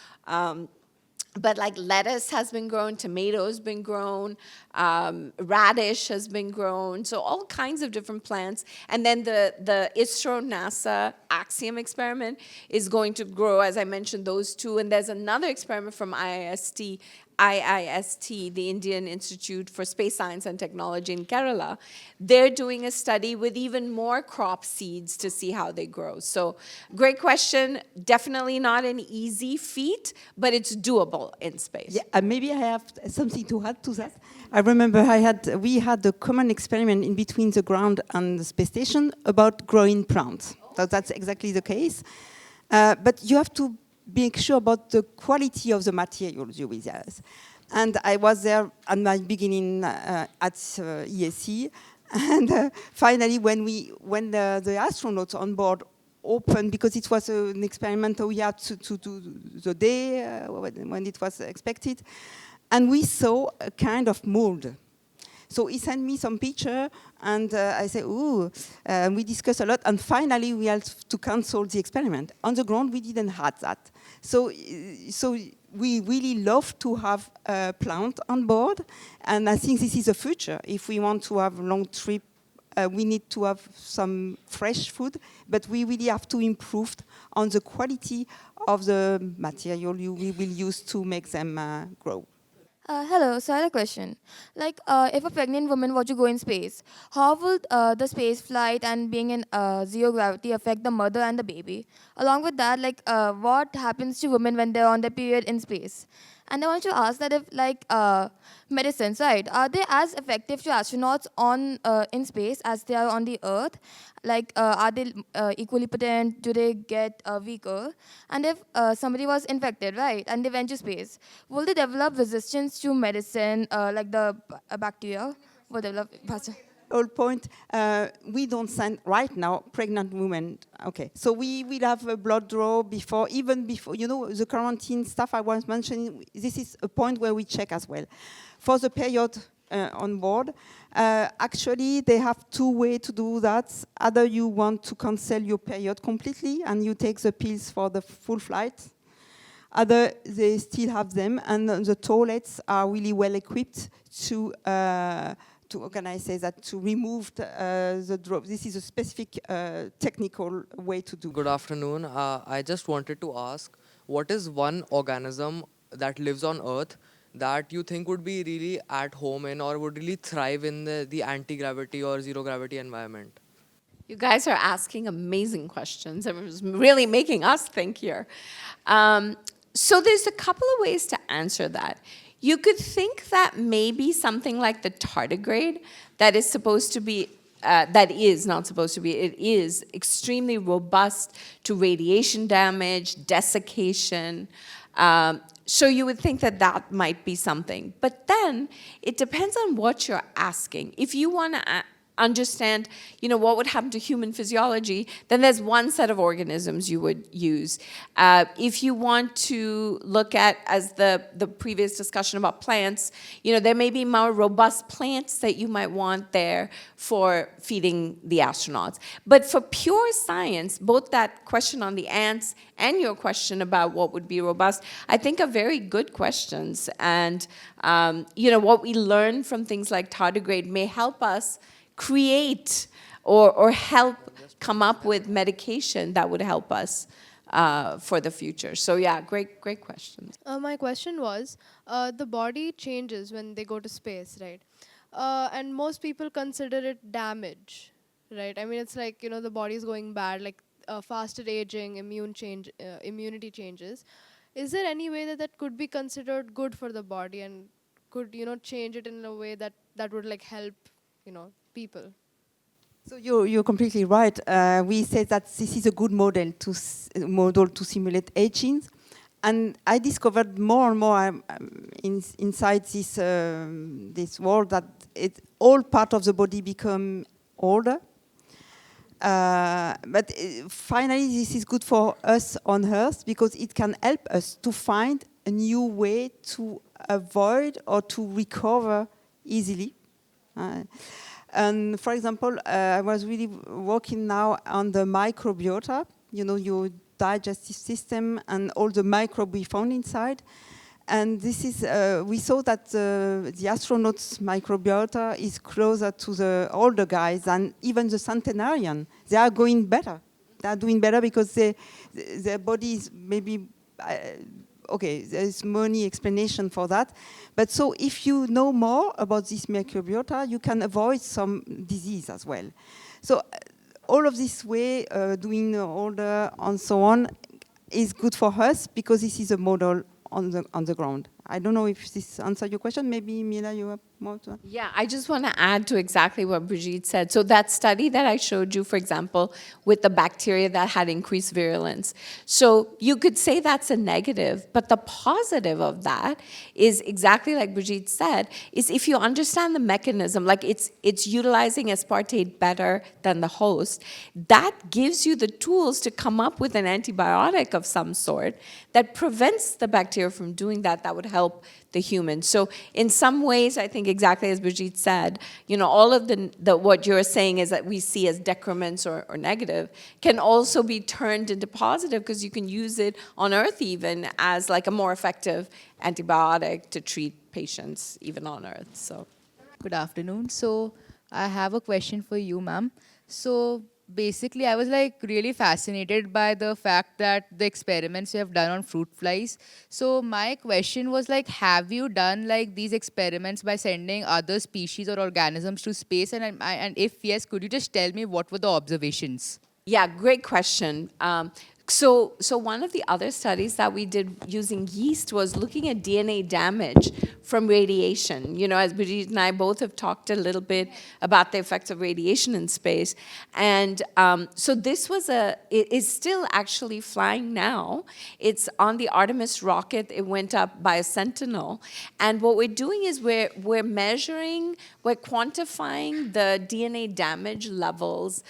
But like lettuce has been grown, tomatoes been grown, radish has been grown, so all kinds of different plants. And then the ISRO-NASA Axiom experiment is going to grow, as I mentioned, those two. And there's another experiment from IIST, the Indian Institute for Space Science and Technology in Kerala. They're doing a study with even more crop seeds to see how they grow. So great question. Definitely not an easy feat, but it's doable in space. Yeah, maybe I have something to add to that. I remember we had a common experiment in between the ground and the space station about growing plants. So that's exactly the case. But you have to make sure about the quality of the materials you will use. And I was there at my beginning at ESC. And finally, when the astronauts on board opened, because it was an experiment we had to do the day when it was expected, and we saw a kind of mold. So he sent me some picture, and I said, ooh, we discussed a lot, and finally we had to cancel the experiment. On the ground, we didn't have that. So we really love to have a plant on board, and I think this is the future. If we want to have a long trip, we need to have some fresh food, but we really have to improve on the quality of the material we will use to make them grow. Hello, so I had a question. Like, if a pregnant woman were to go in space, how would the space flight and being in zero gravity affect the mother and the baby? Along with that, like, what happens to women when they're on their period in space? And I want to ask that if, like, medicines, right, are they as effective to astronauts in space as they are on the Earth? Like, are they equally potent? Do they get weaker? And if somebody was infected, right, and they went to space, will they develop resistance to medicine, like the bacteria? Will develop Whole point, we don't send right now pregnant women. Okay, so we will have a blood draw even before, you know, the quarantine stuff I was mentioning. This is a point where we check as well. For the period on board, actually they have two ways to do that. Either you want to cancel your period completely and you take the pills for the full flight. Other, they still have them, and the toilets are really well equipped to remove the drop. This is a specific technical way to do. Good afternoon. I just wanted to ask, what is one organism that lives on Earth that you think would be really at home in or would really thrive in the anti-gravity or zero-gravity environment? You guys are asking amazing questions. It was really making us think here. So there's a couple of ways to answer that. You could think that maybe something like the tardigrade that is supposed to be, that is not supposed to be, it is extremely robust to radiation damage, desiccation. So you would think that that might be something. But then it depends on what you're asking. If you want to understand, what would happen to human physiology, then there's one set of organisms you would use. If you want to look at, as the previous discussion about plants, there may be more robust plants that you might want there for feeding the astronauts. But for pure science, both that question on the ants and your question about what would be robust, I think are very good questions. And, what we learn from things like tardigrade may help us create or help come up with medication that would help us for the future. So yeah, great questions. My question was, the body changes when they go to space, right? And most people consider it damage, right? I mean, it's like, the body is going bad, like faster aging, immunity changes. Is there any way that could be considered good for the body and could, change it in a way that would like help, people? So you're completely right. We said that this is a good model to simulate aging, and I discovered more and more inside this world that all part of the body become older. But finally, this is good for us on Earth because it can help us to find a new way to avoid or to recover easily. And for example, I was really working now on the microbiota, your digestive system and all the microbes we found inside. And this is, we saw that the astronauts' microbiota is closer to the older guys than even the centenarian. They are going better. They are doing better because their bodies maybe, okay, there's many explanation for that. But so if you know more about this microbiota, you can avoid some disease as well. So all of this way, doing older and so on, is good for us because this is a model on the ground. I don't know if this answers your question. Maybe, Mila, you have more to add? Yeah, I just want to add to exactly what Brigitte said. So that study that I showed you, for example, with the bacteria that had increased virulence. So you could say that's a negative, but the positive of that is exactly like Brigitte said, is if you understand the mechanism, like it's utilizing aspartate better than the host, that gives you the tools to come up with an antibiotic of some sort that prevents the bacteria from doing that would help the human. So in some ways, I think exactly as Brigitte said, all of the what you're saying is that we see as decrements or negative can also be turned into positive because you can use it on Earth even as like a more effective antibiotic to treat patients even on Earth. So, good afternoon. So I have a question for you, ma'am. So basically, I was like really fascinated by the fact that the experiments you have done on fruit flies. So my question was like, have you done like these experiments by sending other species or organisms to space? And if yes, could you just tell me what were the observations? yeah, great question. So one of the other studies that we did using yeast was looking at DNA damage from radiation. As Brigitte and I both have talked a little bit about the effects of radiation in space. And so this was it is still actually flying now. It's on the Artemis rocket. It went up by a Sentinel. And what we're doing is we're quantifying the DNA damage levels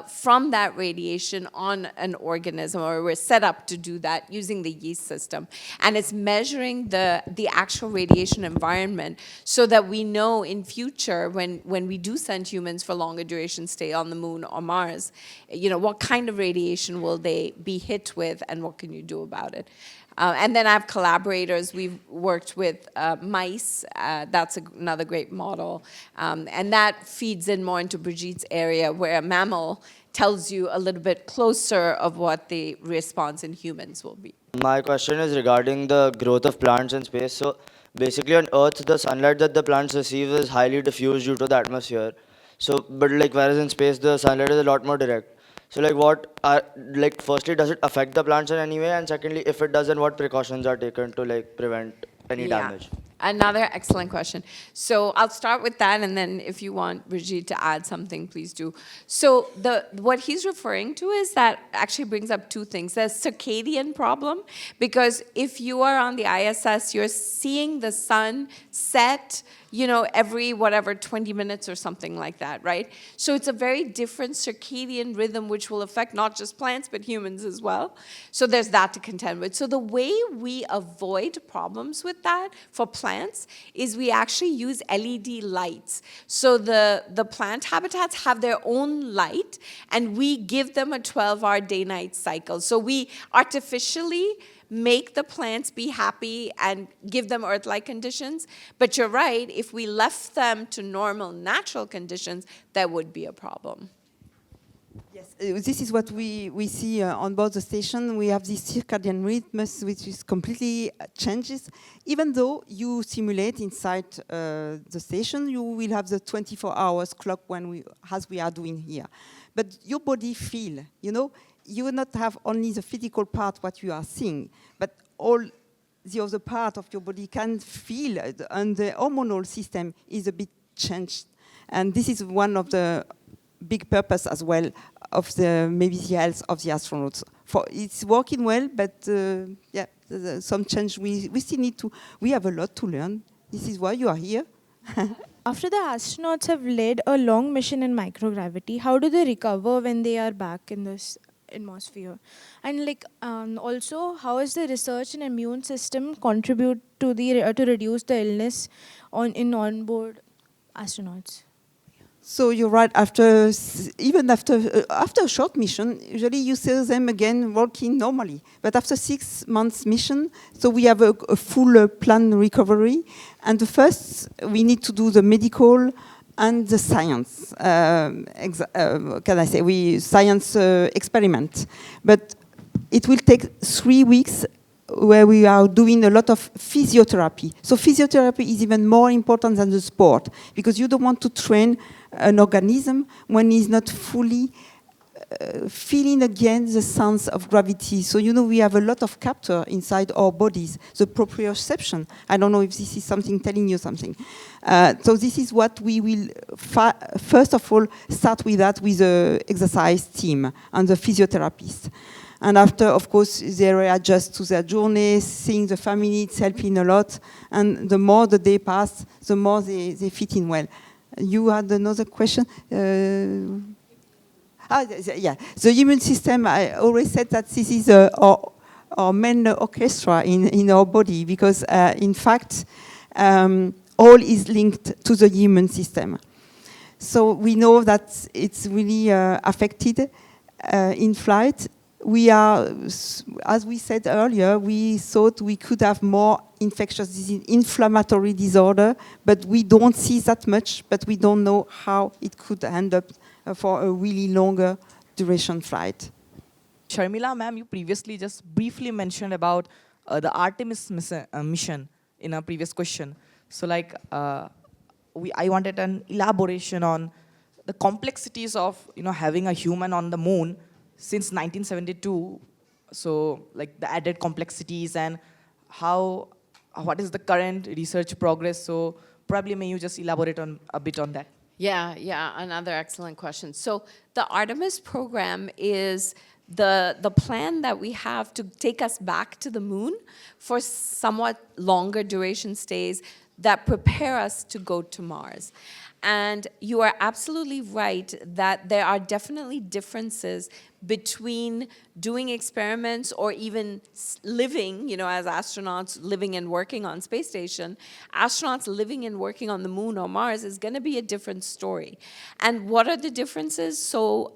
from that radiation on an organism, or we're set up to do that using the yeast system. And it's measuring the actual radiation environment so that we know in future when we do send humans for longer duration stay on the moon or Mars, what kind of radiation will they be hit with and what can you do about it? And then I have collaborators. We've worked with mice. That's another great model. And that feeds in more into Brigitte's area where a mammal tells you a little bit closer of what the response in humans will be. My question is regarding the growth of plants in space. So basically on Earth, the sunlight that the plants receive is highly diffused due to the atmosphere. So, but like whereas in space, the sunlight is a lot more direct. So firstly, does it affect the plants in any way? And secondly, if it doesn't, what precautions are taken to prevent any damage? Another excellent question. So I'll start with that, and then if you want Brigitte to add something, please do. So what he's referring to is that actually brings up two things. The circadian problem, because if you are on the ISS, you're seeing the sun set, every 20 minutes or something like that, right? So it's a very different circadian rhythm, which will affect not just plants, but humans as well. So there's that to contend with. So the way we avoid problems with that for plants is we actually use LED lights. So the plant habitats have their own light, and we give them a 12-hour day-night cycle. So we artificially make the plants be happy and give them Earth-like conditions. But you're right, if we left them to normal, natural conditions, that would be a problem. Yes, this is what we see on board the station. We have this circadian rhythms, which is completely changes. Even though you simulate inside the station, you will have the 24 hours clock as we are doing here. But your body feel, you will not have only the physical part what you are seeing, but all the other part of your body can feel, and the hormonal system is a bit changed. And this is one of the big purpose as well of maybe the health of the astronauts. It's working well, but some change we still need to. We have a lot to learn. This is why you are here. After the astronauts have led a long mission in microgravity, how do they recover when they are back in this atmosphere? And also, how is the research in immune system contribute to to reduce the illness in onboard astronauts? So you're right. After a short mission, usually you see them again working normally. But after 6 months mission, so we have a full plan recovery. And first, we need to do the medical and the science. Science experiment. But it will take 3 weeks where we are doing a lot of physiotherapy. So physiotherapy is even more important than the sport, because you don't want to train an organism when he's not fully feeling again the sense of gravity. So we have a lot of capture inside our bodies, the proprioception. I don't know if this is something telling you something. So this is what we will, first of all, start with that with the exercise team and the physiotherapist. And after, of course, they readjust to their journey, seeing the family, it's helping a lot. And the more the day pass, the more they fit in well. You had another question? The immune system, I always said that this is our main orchestra in our body, because in fact, all is linked to the immune system. So we know that it's really affected in flight. We are, as we said earlier, we thought we could have more infectious disease, inflammatory disorder, but we don't see that much, but we don't know how it could end up for a really longer duration flight. Sharmila, ma'am, you previously just briefly mentioned about the Artemis mission in a previous question. So I wanted an elaboration on the complexities of having a human on the moon since 1972, so the added complexities and what is the current research progress? So probably may you just elaborate a bit on that? Yeah, another excellent question. So the Artemis program is the plan that we have to take us back to the moon for somewhat longer duration stays that prepare us to go to Mars. And you are absolutely right that there are definitely differences between doing experiments or even living, as astronauts living and working on space station. Astronauts living and working on the moon or Mars is going to be a different story. And what are the differences? So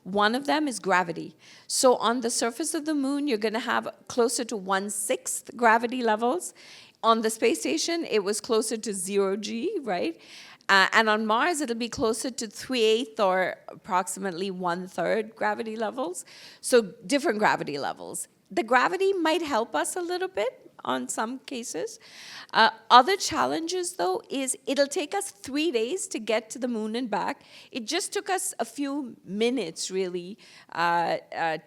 one of them is gravity. So on the surface of the moon, you're going to have closer to 1/6 gravity levels. On the space station, it was closer to 0G, right? And on Mars, it'll be closer to 3/8 or approximately 1/3 gravity levels. So different gravity levels. The gravity might help us a little bit on some cases. Other challenges, though, is it'll take us 3 days to get to the moon and back. It just took us a few minutes, really,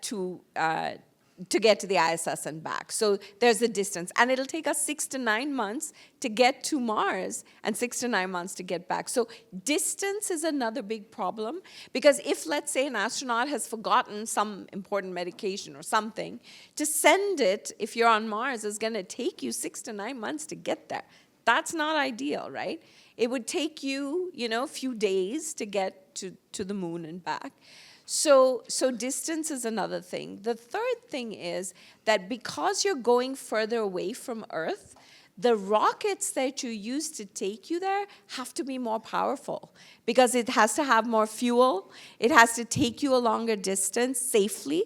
to to get to the ISS and back. So there's a distance. And it'll take us 6 to 9 months to get to Mars and 6 to 9 months to get back. So distance is another big problem, because if, let's say, an astronaut has forgotten some important medication or something, to send it, if you're on Mars, is going to take you 6 to 9 months to get there. That's not ideal, right? It would take you, a few days to get to the moon and back. So distance is another thing. The third thing is that because you're going further away from Earth, the rockets that you use to take you there have to be more powerful, because it has to have more fuel. It has to take you a longer distance safely.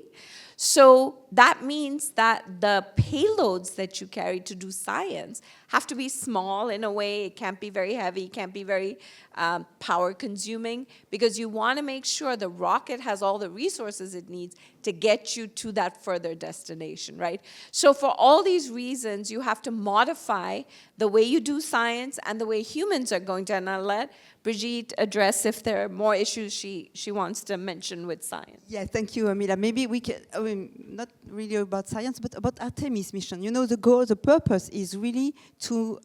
So that means that the payloads that you carry to do science have to be small in a way. It can't be very heavy, it can't be very power consuming, because you want to make sure the rocket has all the resources it needs to get you to that further destination, right? So for all these reasons, you have to modify the way you do science and the way humans are going to. And I'll let Brigitte address if there are more issues she wants to mention with science. Yeah, thank you, Mila. Maybe we can, not really about science, but about Artemis mission. The goal, the purpose is really to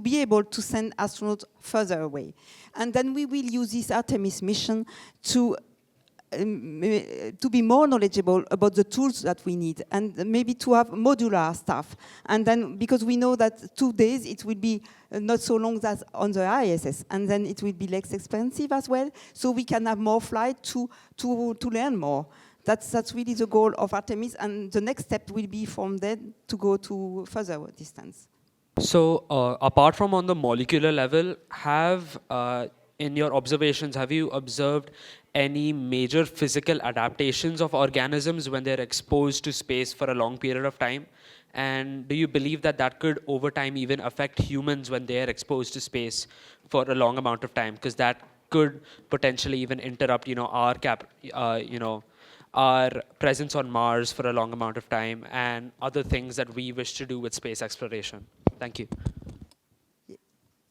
be able to send astronauts further away. And then we will use this Artemis mission to be more knowledgeable about the tools that we need, and maybe to have modular stuff. And then, because we know that 2 days, it will be not so long as on the ISS, and then it will be less expensive as well, so we can have more flight to learn more. That's really the goal of Artemis, and the next step will be from there to go to further distance. So apart from on the molecular level, in your observations, have you observed any major physical adaptations of organisms when they're exposed to space for a long period of time? And do you believe that that could over time even affect humans when they are exposed to space for a long amount of time? Because that could potentially even interrupt, our presence on Mars for a long amount of time and other things that we wish to do with space exploration. Thank you.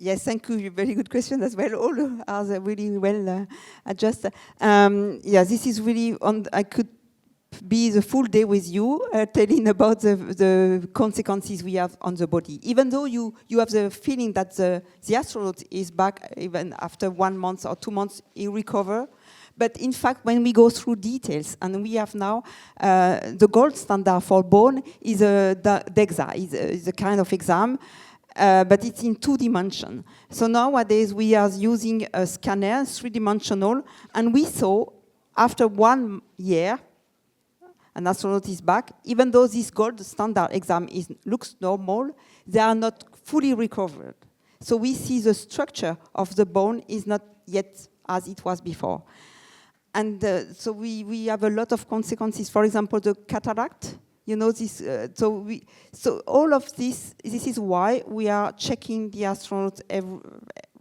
Yes, thank you. Very good question as well. All are really well adjusted. Yeah, this is really I could be the full day with you telling about the consequences we have on the body. Even though you have the feeling that the astronaut is back even after 1 month or 2 months, he recover. But in fact, when we go through details, and we have now the gold standard for bone is the DEXA, is a kind of exam. But it's in 2 dimensions. So nowadays we are using a scanner, 3-dimensional, and we saw after 1 year, an astronaut is back. Even though this gold standard exam looks normal, they are not fully recovered. So we see the structure of the bone is not yet as it was before. And so we have a lot of consequences. For example, the cataract. This. So all of this is why we are checking the astronauts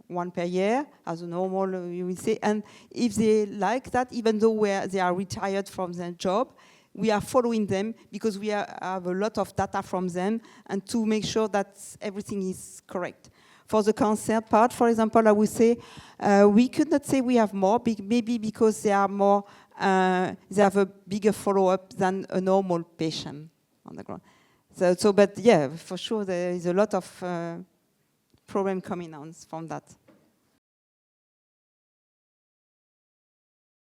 one per year as a normal, you will say. And if they like that, even though they are retired from their job, we are following them because we have a lot of data from them, and to make sure that everything is correct. For the cancer part, for example, I would say we could not say we have more, maybe because they are more. They have a bigger follow-up than a normal patient on the ground. But yeah, for sure there is a lot of problem coming on from that.